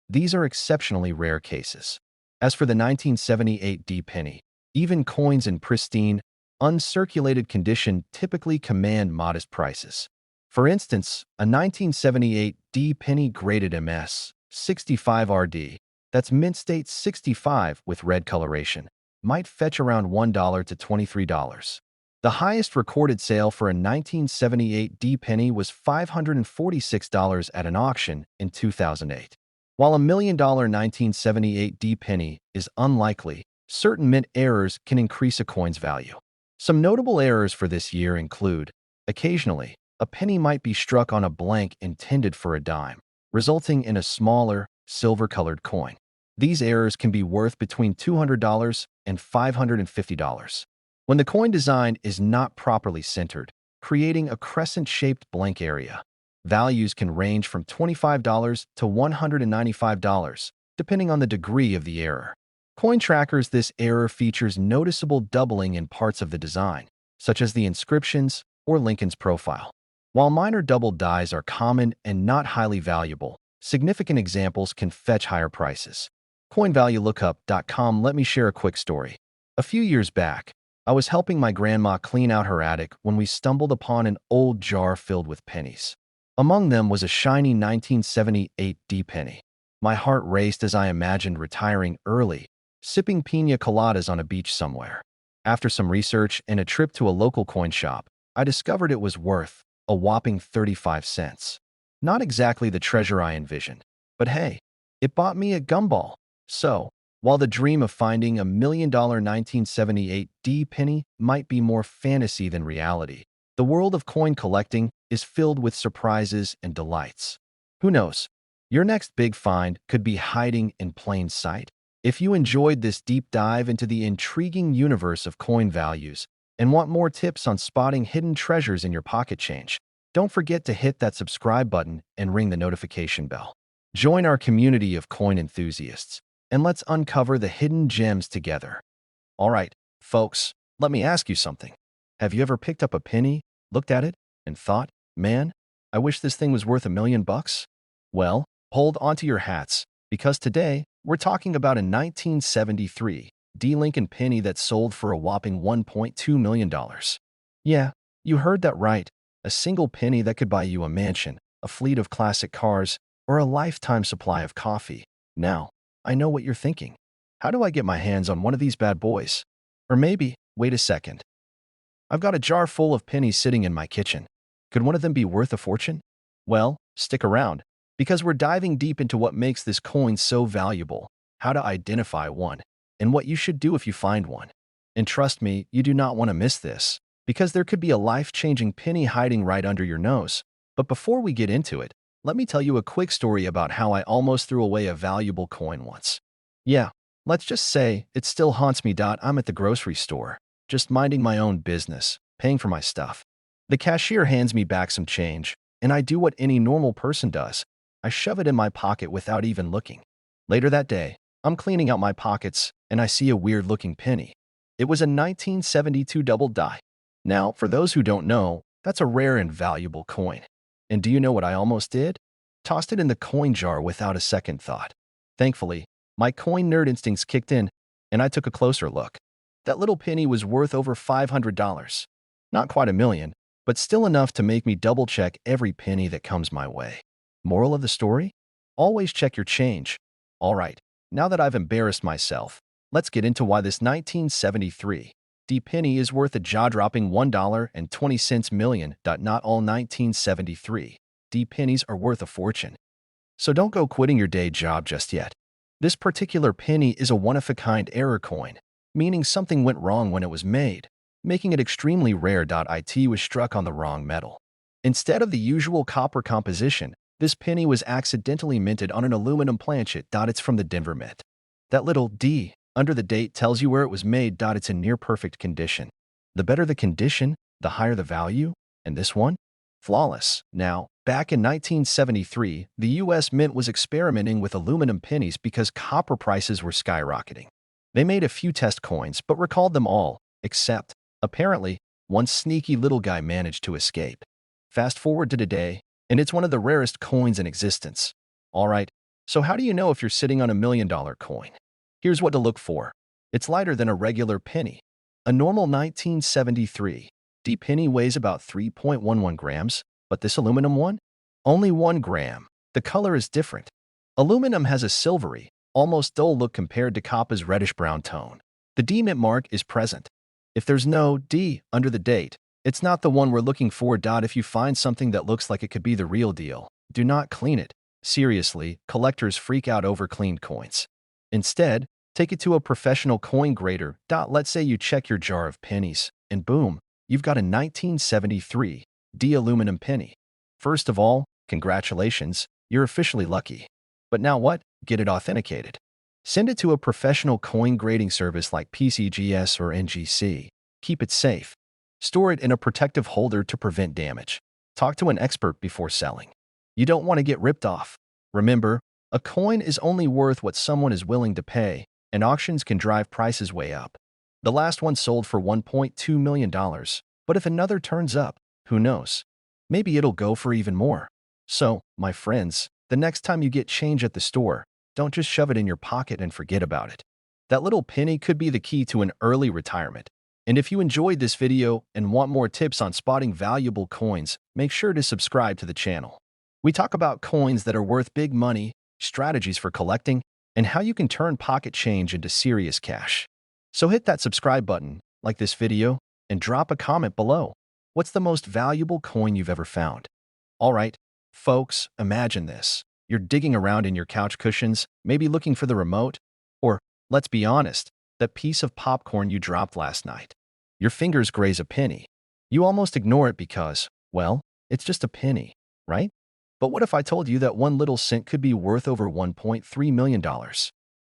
these are exceptionally rare cases. As for the 1978 D penny, even coins in pristine, uncirculated condition typically command modest prices. For instance, a 1978 D penny graded MS 65 RD, that's mint state 65 with red coloration, might fetch around $1 to $23. The highest recorded sale for a 1978 D penny was $546 at an auction in 2008. While a $1 million 1978 D penny is unlikely, certain mint errors can increase a coin's value. Some notable errors for this year include, occasionally, a penny might be struck on a blank intended for a dime, resulting in a smaller, silver-colored coin. These errors can be worth between $200 and $550. When the coin design is not properly centered, creating a crescent-shaped blank area, values can range from $25 to $195, depending on the degree of the error. Coin trackers, this error features noticeable doubling in parts of the design, such as the inscriptions or Lincoln's profile. While minor double dies are common and not highly valuable, significant examples can fetch higher prices. CoinValueLookup.com. Let me share a quick story. A few years back, I was helping my grandma clean out her attic when we stumbled upon an old jar filled with pennies. Among them was a shiny 1978 D penny. My heart raced as I imagined retiring early, sipping pina coladas on a beach somewhere. After some research and a trip to a local coin shop, I discovered it was worth a whopping 35 cents. Not exactly the treasure I envisioned, but hey, it bought me a gumball. So, while the dream of finding a $1 million 1978 D penny might be more fantasy than reality, the world of coin collecting is filled with surprises and delights. Who knows? Your next big find could be hiding in plain sight. If you enjoyed this deep dive into the intriguing universe of coin values and want more tips on spotting hidden treasures in your pocket change, don't forget to hit that subscribe button and ring the notification bell. Join our community of coin enthusiasts, and let's uncover the hidden gems together. All right, folks, let me ask you something. Have you ever picked up a penny, looked at it, and thought, man, I wish this thing was worth $1 million? Well, hold onto your hats, because today we're talking about a 1973 D Lincoln penny that sold for a whopping $1.2 million. Yeah, you heard that right. A single penny that could buy you a mansion, a fleet of classic cars, or a lifetime supply of coffee. Now, I know what you're thinking. How do I get my hands on one of these bad boys? Or maybe, wait a second. I've got a jar full of pennies sitting in my kitchen. Could one of them be worth a fortune? Well, stick around, because we're diving deep into what makes this coin so valuable, how to identify one, and what you should do if you find one. And trust me, you do not want to miss this, because there could be a life-changing penny hiding right under your nose. But before we get into it, let me tell you a quick story about how I almost threw away a valuable coin once. Yeah, let's just say it still haunts me. I'm at the grocery store, just minding my own business, paying for my stuff. The cashier hands me back some change, and I do what any normal person does. I shove it in my pocket without even looking. Later that day, I'm cleaning out my pockets, and I see a weird-looking penny. It was a 1972 double die. Now, for those who don't know, that's a rare and valuable coin. And do you know what I almost did? Tossed it in the coin jar without a second thought. Thankfully, my coin nerd instincts kicked in, and I took a closer look. That little penny was worth over $500. Not quite a million, but still enough to make me double-check every penny that comes my way. Moral of the story? Always check your change. All right, now that I've embarrassed myself, let's get into why this 1973 D penny is worth a jaw-dropping $1.20 million. Not all 1973 D pennies are worth a fortune. So don't go quitting your day job just yet. This particular penny is a one-of-a-kind error coin, meaning something went wrong when it was made, making it extremely rare. It was struck on the wrong metal. Instead of the usual copper composition, this penny was accidentally minted on an aluminum planchet. It's from the Denver Mint. That little D under the date tells you where it was made. It's in near-perfect condition. The better the condition, the higher the value, and this one? Flawless. Now, back in 1973, the U.S. Mint was experimenting with aluminum pennies because copper prices were skyrocketing. They made a few test coins, but recalled them all, except, apparently, one sneaky little guy managed to escape. Fast forward to today, and it's one of the rarest coins in existence. Alright, so how do you know if you're sitting on $1 million coin? Here's what to look for. It's lighter than a regular penny. A normal 1973 D penny weighs about 3.11 grams, but this aluminum one? Only 1 gram. The color is different. Aluminum has a silvery, almost dull look compared to copper's reddish-brown tone. The D mint mark is present. If there's no D under the date, it's not the one we're looking for. If you find something that looks like it could be the real deal, do not clean it. Seriously, collectors freak out over cleaned coins. Instead, take it to a professional coin grader. Let's say you check your jar of pennies, and boom, you've got a 1973 D aluminum penny. First of all, congratulations, you're officially lucky. But now what? Get it authenticated. Send it to a professional coin grading service like PCGS or NGC. Keep it safe. Store it in a protective holder to prevent damage. Talk to an expert before selling. You don't want to get ripped off. Remember, a coin is only worth what someone is willing to pay, and auctions can drive prices way up. The last one sold for $1.2 million, but if another turns up, who knows? Maybe it'll go for even more. So, my friends, the next time you get change at the store, don't just shove it in your pocket and forget about it. That little penny could be the key to an early retirement. And if you enjoyed this video and want more tips on spotting valuable coins, make sure to subscribe to the channel. We talk about coins that are worth big money, strategies for collecting, and how you can turn pocket change into serious cash. So hit that subscribe button, like this video, and drop a comment below. What's the most valuable coin you've ever found? Alright, folks, imagine this. You're digging around in your couch cushions, maybe looking for the remote, or, let's be honest, that piece of popcorn you dropped last night. Your fingers graze a penny. You almost ignore it because, well, it's just a penny, right? But what if I told you that one little cent could be worth over $1.3 million?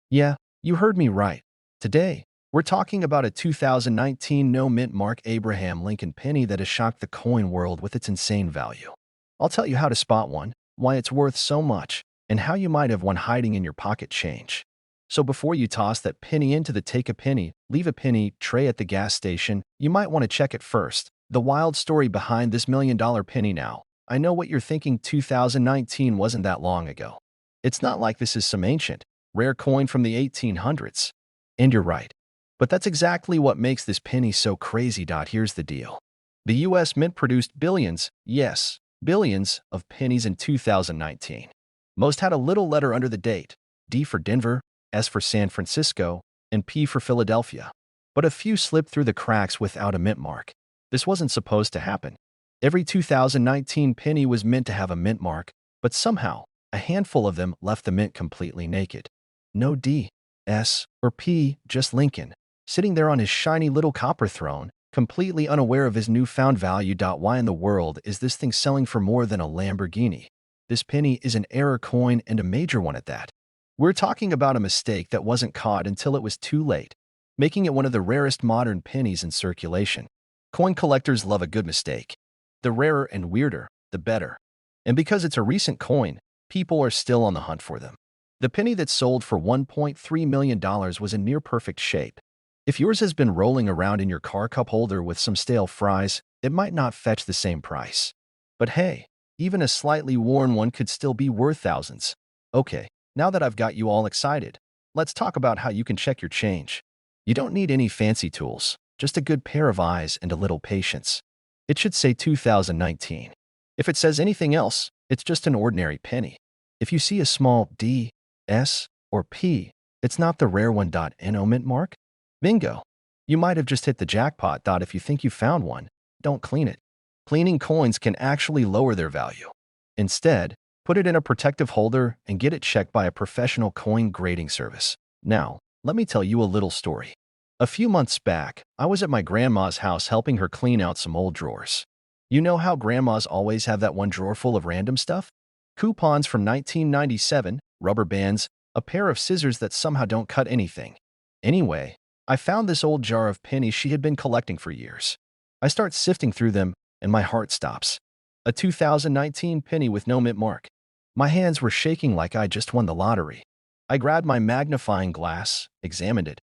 Yeah, you heard me right. Today, we're talking about a 2019 no-mint mark Abraham Lincoln penny that has shocked the coin world with its insane value. I'll tell you how to spot one, why it's worth so much, and how you might have one hiding in your pocket change. So before you toss that penny into the take a penny, leave a penny tray at the gas station, you might want to check it first. The wild story behind this $1 million penny now. I know what you're thinking, 2019 wasn't that long ago. It's not like this is some ancient, rare coin from the 1800s. And you're right. But that's exactly what makes this penny so crazy. Here's the deal. The US Mint produced billions, yes, billions of pennies in 2019. Most had a little letter under the date, D for Denver, S for San Francisco, and P for Philadelphia. But a few slipped through the cracks without a mint mark. This wasn't supposed to happen. Every 2019 penny was meant to have a mint mark, but somehow, a handful of them left the mint completely naked. No D, S, or P, just Lincoln, sitting there on his shiny little copper throne, completely unaware of his newfound value. Why in the world is this thing selling for more than a Lamborghini? This penny is an error coin and a major one at that. We're talking about a mistake that wasn't caught until it was too late, making it one of the rarest modern pennies in circulation. Coin collectors love a good mistake. The rarer and weirder, the better. And because it's a recent coin, people are still on the hunt for them. The penny that sold for $1.3 million was in near-perfect shape. If yours has been rolling around in your car cup holder with some stale fries, it might not fetch the same price. But hey, even a slightly worn one could still be worth thousands. Okay, now that I've got you all excited, let's talk about how you can check your change. You don't need any fancy tools, just a good pair of eyes and a little patience. It should say 2019. If it says anything else, it's just an ordinary penny. If you see a small D, S, or P, it's not the rare one. No mint mark? Bingo! You might have just hit the jackpot. If you think you found one, don't clean it. Cleaning coins can actually lower their value. Instead, put it in a protective holder and get it checked by a professional coin grading service. Now, let me tell you a little story. A few months back, I was at my grandma's house helping her clean out some old drawers. You know how grandmas always have that one drawer full of random stuff? Coupons from 1997, rubber bands, a pair of scissors that somehow don't cut anything. Anyway, I found this old jar of pennies she had been collecting for years. I start sifting through them, and my heart stops. A 2019 penny with no mint mark. My hands were shaking like I just won the lottery. I grabbed my magnifying glass, examined it,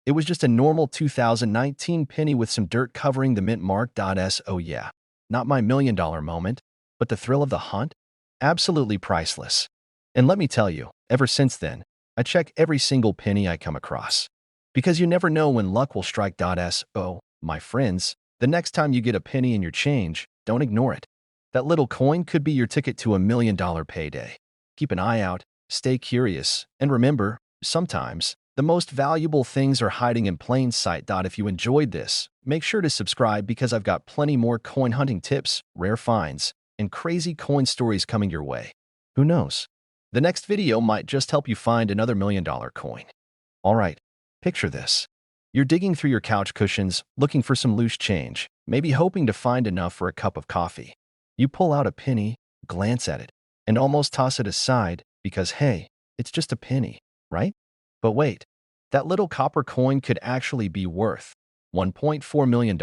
It was just a normal 2019 penny with some dirt covering the mint mark. So yeah, not my $1 million moment, but the thrill of the hunt? Absolutely priceless. And let me tell you, ever since then, I check every single penny I come across. Because you never know when luck will strike. So, my friends, the next time you get a penny in your change, don't ignore it. That little coin could be your ticket to $1 million payday. Keep an eye out, stay curious, and remember, sometimes, the most valuable things are hiding in plain sight. If you enjoyed this, make sure to subscribe because I've got plenty more coin hunting tips, rare finds, and crazy coin stories coming your way. Who knows? The next video might just help you find another $1 million coin. Alright, picture this. You're digging through your couch cushions, looking for some loose change, maybe hoping to find enough for a cup of coffee. You pull out a penny, glance at it, and almost toss it aside because, hey, it's just a penny, right? But wait, that little copper coin could actually be worth $1.4 million.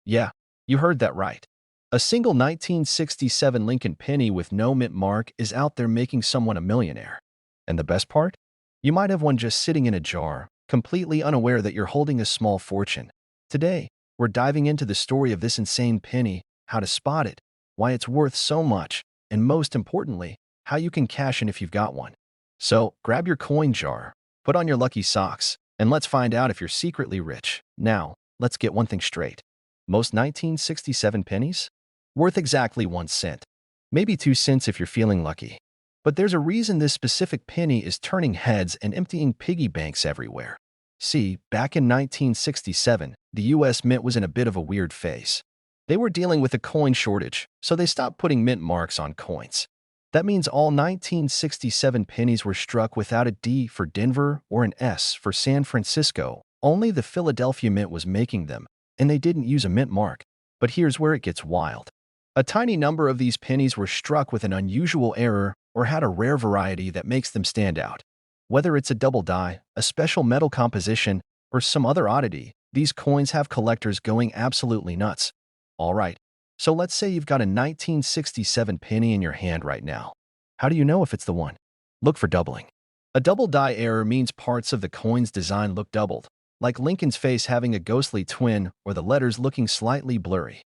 Yeah, you heard that right. A single 1967 Lincoln penny with no mint mark is out there making someone a millionaire. And the best part? You might have one just sitting in a jar, completely unaware that you're holding a small fortune. Today, we're diving into the story of this insane penny, how to spot it, why it's worth so much, and most importantly, how you can cash in if you've got one. So, grab your coin jar, put on your lucky socks, and let's find out if you're secretly rich. Now, let's get one thing straight. Most 1967 pennies? Worth exactly 1 cent. Maybe 2 cents if you're feeling lucky. But there's a reason this specific penny is turning heads and emptying piggy banks everywhere. See, back in 1967, the US Mint was in a bit of a weird phase. They were dealing with a coin shortage, so they stopped putting mint marks on coins. That means all 1967 pennies were struck without a D for Denver or an S for San Francisco. Only the Philadelphia Mint was making them, and they didn't use a mint mark. But here's where it gets wild. A tiny number of these pennies were struck with an unusual error or had a rare variety that makes them stand out. Whether it's a double die, a special metal composition, or some other oddity, these coins have collectors going absolutely nuts. All right. So let's say you've got a 1967 penny in your hand right now. How do you know if it's the one? Look for doubling. A double die error means parts of the coin's design look doubled, like Lincoln's face having a ghostly twin or the letters looking slightly blurry.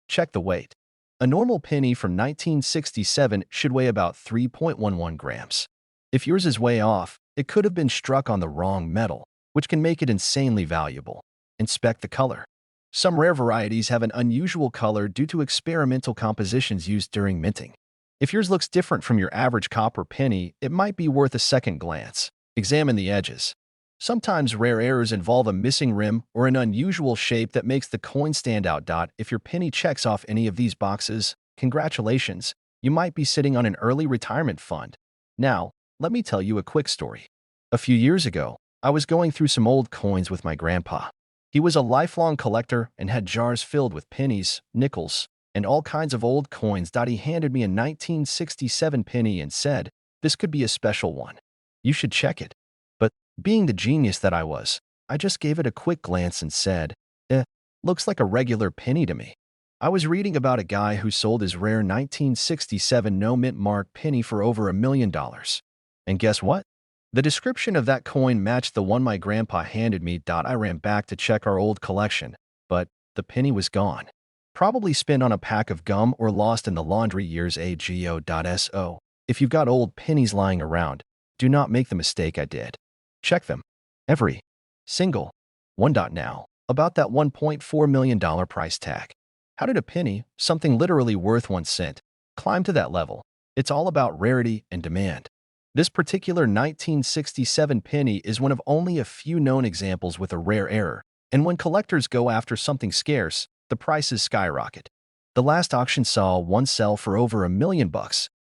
Check the weight. A normal penny from 1967 should weigh about 3.11 grams. If yours is way off, it could have been struck on the wrong metal, which can make it insanely valuable. Inspect the color. Some rare varieties have an unusual color due to experimental compositions used during minting. If yours looks different from your average copper penny, it might be worth a second glance. Examine the edges. Sometimes rare errors involve a missing rim or an unusual shape that makes the coin stand out. If your penny checks off any of these boxes, congratulations, you might be sitting on an early retirement fund. Now, let me tell you a quick story. A few years ago, I was going through some old coins with my grandpa. He was a lifelong collector and had jars filled with pennies, nickels, and all kinds of old coins. He handed me a 1967 penny and said, "This could be a special one. You should check it." But being the genius that I was, I just gave it a quick glance and said, looks like a regular penny to me. I was reading about a guy who sold his rare 1967 no mint mark penny for over $1 million. And guess what? The description of that coin matched the one my grandpa handed me. I ran back to check our old collection, but the penny was gone. Probably spent on a pack of gum or lost in the laundry years ago. So, if you've got old pennies lying around, do not make the mistake I did. Check them. Every single one. Now, about that $1.4 million price tag. How did a penny, something literally worth 1 cent, climb to that level? It's all about rarity and demand. This particular 1967 penny is one of only a few known examples with a rare error, and when collectors go after something scarce, the prices skyrocket. The last auction saw one sell for over $1 million,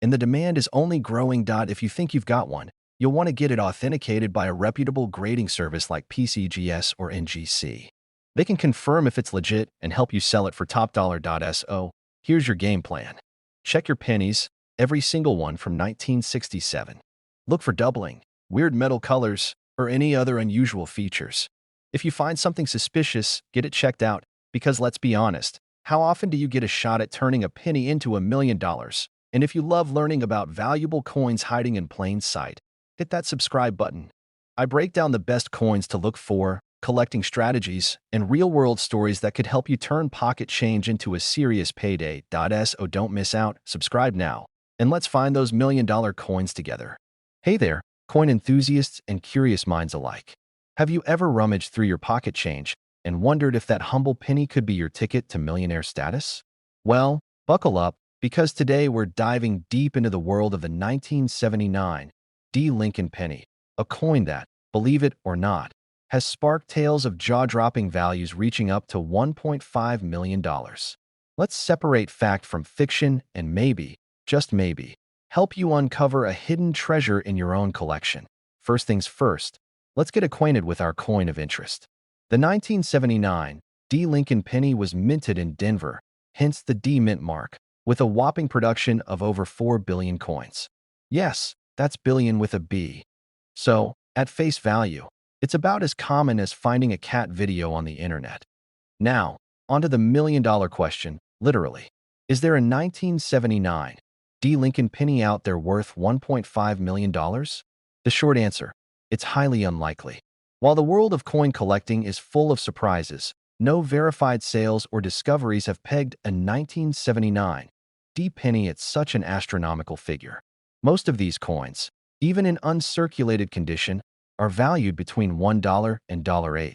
and the demand is only growing. If you think you've got one, you'll want to get it authenticated by a reputable grading service like PCGS or NGC. They can confirm if it's legit and help you sell it for top dollar. So, here's your game plan. Check your pennies, every single one from 1967. Look for doubling, weird metal colors, or any other unusual features. If you find something suspicious, get it checked out, because let's be honest, how often do you get a shot at turning a penny into $1 million? And if you love learning about valuable coins hiding in plain sight, hit that subscribe button. I break down the best coins to look for, collecting strategies, and real-world stories that could help you turn pocket change into a serious payday. So don't miss out, subscribe now, and let's find those million-dollar coins together. Hey there, coin enthusiasts and curious minds alike. Have you ever rummaged through your pocket change and wondered if that humble penny could be your ticket to millionaire status? Well, buckle up, because today we're diving deep into the world of the 1979 D. Lincoln penny, a coin that, believe it or not, has sparked tales of jaw-dropping values reaching up to $1.5 million. Let's separate fact from fiction and maybe, just maybe, help you uncover a hidden treasure in your own collection. First things first, let's get acquainted with our coin of interest. The 1979 D. Lincoln penny was minted in Denver, hence the D mint mark, with a whopping production of over 4 billion coins. Yes, that's billion with a B. So, at face value, it's about as common as finding a cat video on the internet. Now, onto the million-dollar question, literally. Is there a 1979 D. Lincoln penny out there worth $1.5 million? The short answer, it's highly unlikely. While the world of coin collecting is full of surprises, no verified sales or discoveries have pegged a 1979 D penny at such an astronomical figure. Most of these coins, even in uncirculated condition, are valued between $1 and $8.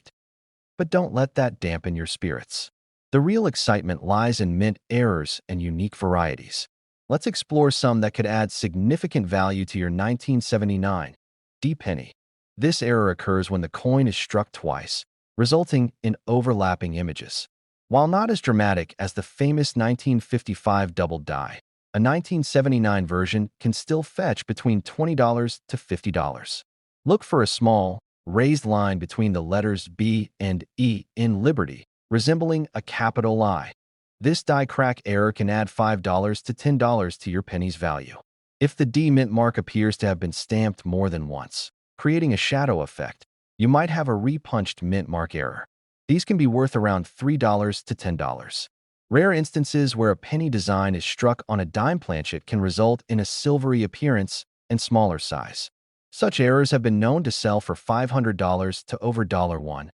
But don't let that dampen your spirits. The real excitement lies in mint errors and unique varieties. Let's explore some that could add significant value to your 1979 D penny. This error occurs when the coin is struck twice, resulting in overlapping images. While not as dramatic as the famous 1955 double die, a 1979 version can still fetch between $20 to $50. Look for a small, raised line between the letters B and E in Liberty, resembling a capital I. This die crack error can add $5 to $10 to your penny's value. If the D mint mark appears to have been stamped more than once, creating a shadow effect, you might have a repunched mint mark error. These can be worth around $3 to $10. Rare instances where a penny design is struck on a dime planchet can result in a silvery appearance and smaller size. Such errors have been known to sell for $500 to over $1,000.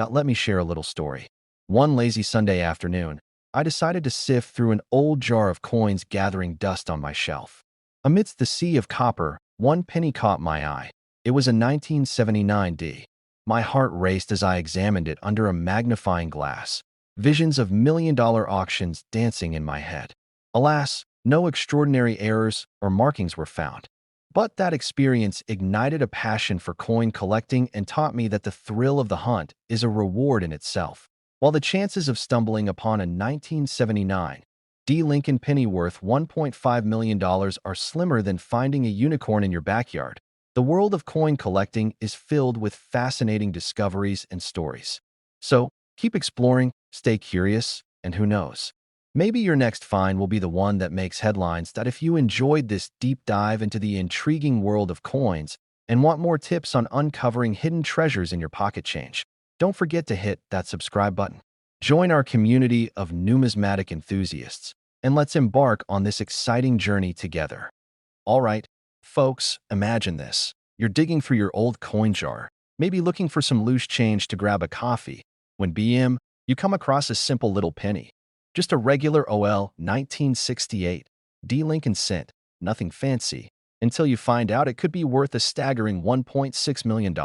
Let me share a little story. One lazy Sunday afternoon, I decided to sift through an old jar of coins gathering dust on my shelf. Amidst the sea of copper, one penny caught my eye. It was a 1979 D. My heart raced as I examined it under a magnifying glass, visions of million-dollar auctions dancing in my head. Alas, no extraordinary errors or markings were found. But that experience ignited a passion for coin collecting and taught me that the thrill of the hunt is a reward in itself. While the chances of stumbling upon a 1979 D. Lincoln penny worth $1.5 million are slimmer than finding a unicorn in your backyard, the world of coin collecting is filled with fascinating discoveries and stories. So, keep exploring, stay curious, and who knows? Maybe your next find will be the one that makes headlines. That if you enjoyed this deep dive into the intriguing world of coins and want more tips on uncovering hidden treasures in your pocket change, don't forget to hit that subscribe button. Join our community of numismatic enthusiasts, and let's embark on this exciting journey together. All right, folks, imagine this. You're digging through your old coin jar, maybe looking for some loose change to grab a coffee, when you come across a simple little penny. Just a regular OL 1968 D. Lincoln cent, nothing fancy, until you find out it could be worth a staggering $1.6 million.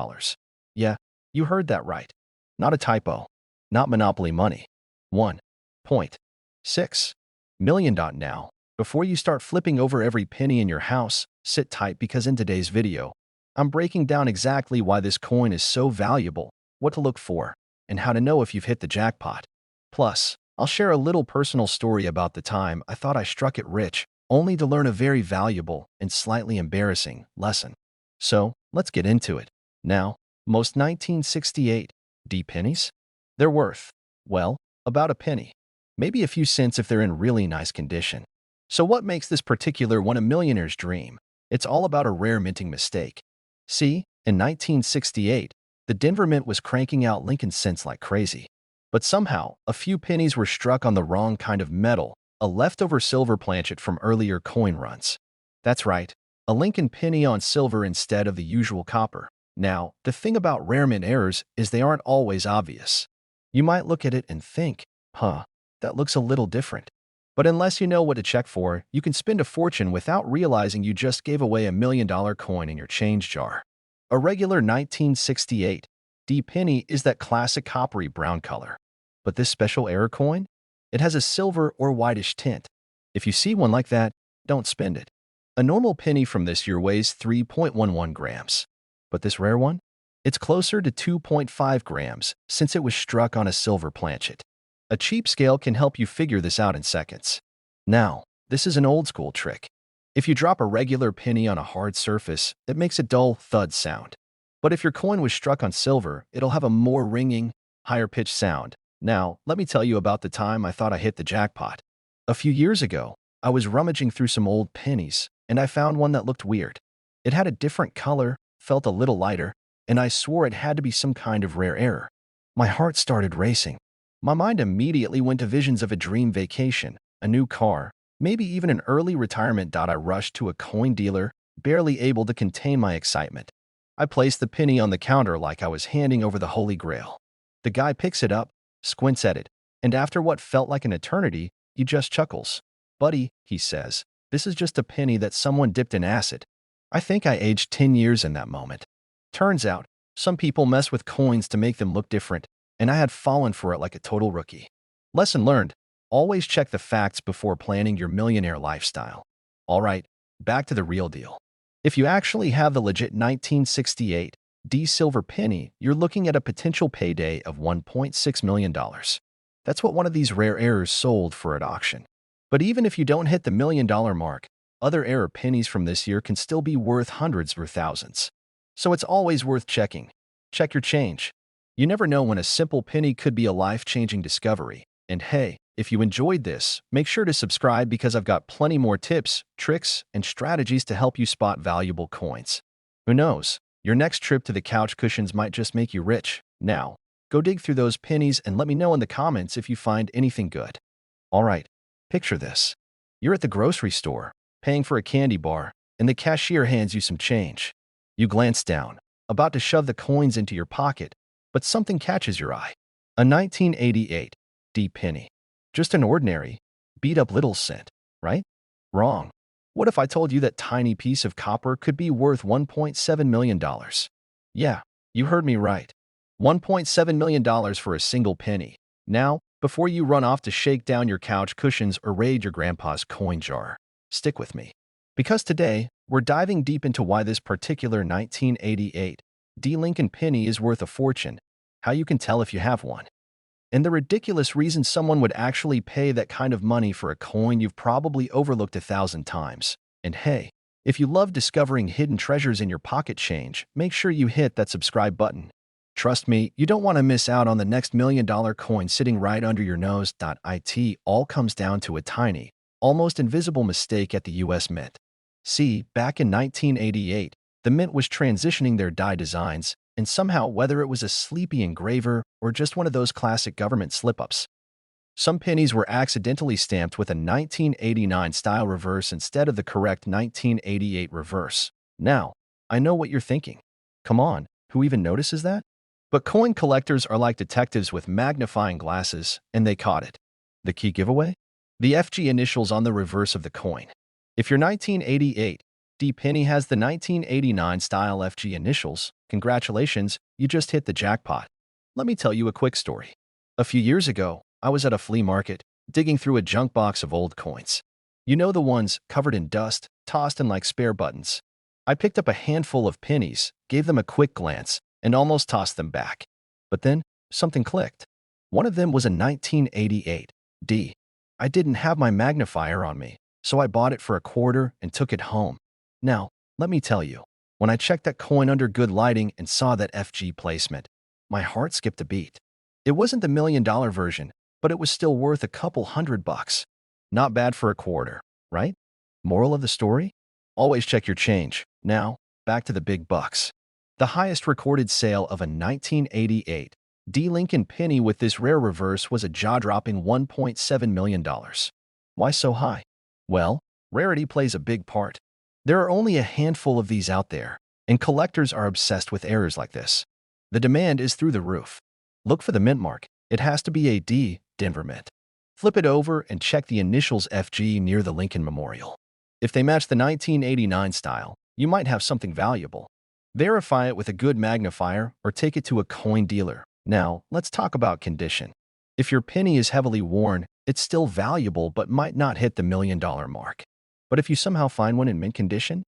Yeah, you heard that right. Not a typo. Not Monopoly money. $1.6 million. Now, before you start flipping over every penny in your house, sit tight, because in today's video, I'm breaking down exactly why this coin is so valuable, what to look for, and how to know if you've hit the jackpot. Plus, I'll share a little personal story about the time I thought I struck it rich, only to learn a very valuable and slightly embarrassing lesson. So, let's get into it. Now, most 1968 D pennies? They're worth, well, about a penny. Maybe a few cents if they're in really nice condition. So what makes this particular one a millionaire's dream? It's all about a rare minting mistake. See, in 1968, the Denver Mint was cranking out Lincoln cents like crazy. But somehow, a few pennies were struck on the wrong kind of metal, a leftover silver planchet from earlier coin runs. That's right, a Lincoln penny on silver instead of the usual copper. Now, the thing about rare mint errors is they aren't always obvious. You might look at it and think, huh, that looks a little different. But unless you know what to check for, you can spend a fortune without realizing you just gave away $1 million coin in your change jar. A regular 1968 D penny is that classic coppery brown color. But this special error coin? It has a silver or whitish tint. If you see one like that, don't spend it. A normal penny from this year weighs 3.11 grams. But this rare one? It's closer to 2.5 grams since it was struck on a silver planchet. A cheap scale can help you figure this out in seconds. Now, this is an old-school trick. If you drop a regular penny on a hard surface, it makes a dull thud sound. But if your coin was struck on silver, it'll have a more ringing, higher-pitched sound. Now, let me tell you about the time I thought I hit the jackpot. A few years ago, I was rummaging through some old pennies, and I found one that looked weird. It had a different color, felt a little lighter, and I swore it had to be some kind of rare error. My heart started racing. My mind immediately went to visions of a dream vacation, a new car, maybe even an early retirement. I rushed to a coin dealer, barely able to contain my excitement. I placed the penny on the counter like I was handing over the Holy Grail. The guy picks it up, squints at it, and after what felt like an eternity, he just chuckles. "Buddy," he says, "this is just a penny that someone dipped in acid." I think I aged 10 years in that moment. Turns out, some people mess with coins to make them look different, and I had fallen for it like a total rookie. Lesson learned: always check the facts before planning your millionaire lifestyle. All right, back to the real deal. If you actually have the legit 1968 D silver penny, you're looking at a potential payday of $1.6 million. That's what one of these rare errors sold for at auction. But even if you don't hit the $1 million mark, other error pennies from this year can still be worth hundreds or thousands. So it's always worth checking. Check your change. You never know when a simple penny could be a life-changing discovery. And hey, if you enjoyed this, make sure to subscribe because I've got plenty more tips, tricks, and strategies to help you spot valuable coins. Who knows? Your next trip to the couch cushions might just make you rich. Now, go dig through those pennies and let me know in the comments if you find anything good. All right, picture this. You're at the grocery store, paying for a candy bar, and the cashier hands you some change. You glance down, about to shove the coins into your pocket, but something catches your eye. A 1988 D penny. Just an ordinary, beat-up little cent, right? Wrong. What if I told you that tiny piece of copper could be worth $1.7 million? Yeah, you heard me right. $1.7 million for a single penny. Now, before you run off to shake down your couch cushions or raid your grandpa's coin jar, stick with me. Because today, we're diving deep into why this particular 1988 D Lincoln penny is worth a fortune, how you can tell if you have one, and the ridiculous reason someone would actually pay that kind of money for a coin you've probably overlooked 1,000 times. And hey, if you love discovering hidden treasures in your pocket change, make sure you hit that subscribe button. Trust me, you don't want to miss out on the next $1 million coin sitting right under your nose. It all comes down to a tiny, almost invisible mistake at the US Mint. See, back in 1988, the Mint was transitioning their die designs, and somehow, whether it was a sleepy engraver or just one of those classic government slip-ups, some pennies were accidentally stamped with a 1989 style reverse instead of the correct 1988 reverse. Now, I know what you're thinking. Come on, who even notices that? But coin collectors are like detectives with magnifying glasses, and they caught it. The key giveaway? The FG initials on the reverse of the coin. If your 1988 D penny has the 1989 style FG initials, congratulations, you just hit the jackpot. Let me tell you a quick story. A few years ago, I was at a flea market, digging through a junk box of old coins. You know, the ones covered in dust, tossed in like spare buttons. I picked up a handful of pennies, gave them a quick glance, and almost tossed them back. But then, something clicked. One of them was a 1988 D. I didn't have my magnifier on me, so I bought it for a quarter and took it home. Now, let me tell you, when I checked that coin under good lighting and saw that FG placement, my heart skipped a beat. It wasn't the $1 million version, but it was still worth a couple $100. Not bad for a quarter, right? Moral of the story? Always check your change. Now, back to the big bucks. The highest recorded sale of a 1988 D Lincoln penny with this rare reverse was a jaw-dropping $1.7 million. Why so high? Well, rarity plays a big part. There are only a handful of these out there, and collectors are obsessed with errors like this. The demand is through the roof. Look for the mint mark. It has to be a D, Denver Mint. Flip it over and check the initials FG near the Lincoln Memorial. If they match the 1989 style, you might have something valuable. Verify it with a good magnifier or take it to a coin dealer. Now, let's talk about condition. If your penny is heavily worn, it's still valuable but might not hit the $1 million mark. But if you somehow find one in mint condition,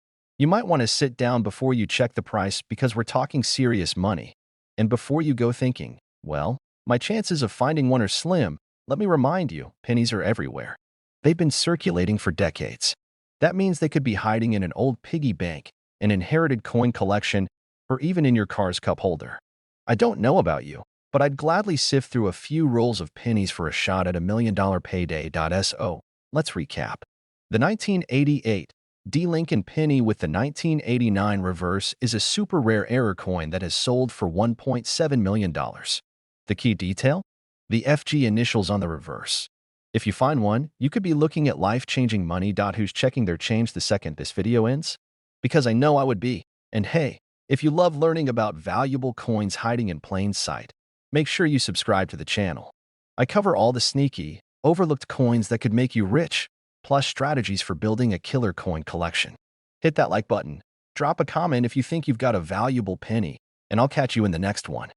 you might want to sit down before you check the price because we're talking serious money. And before you go thinking, well, my chances of finding one are slim, let me remind you, pennies are everywhere. They've been circulating for decades. That means they could be hiding in an old piggy bank, an inherited coin collection, or even in your car's cup holder. I don't know about you, but I'd gladly sift through a few rolls of pennies for a shot at $1 million payday. So, let's recap. The 1988 D. Lincoln penny with the 1989 reverse is a super rare error coin that has sold for $1.7 million. The key detail? The FG initials on the reverse. If you find one, you could be looking at life-changing money. Who's checking their change the second this video ends? Because I know I would be. And hey, if you love learning about valuable coins hiding in plain sight, make sure you subscribe to the channel. I cover all the sneaky, overlooked coins that could make you rich, plus strategies for building a killer coin collection. Hit that like button, drop a comment if you think you've got a valuable penny, and I'll catch you in the next one.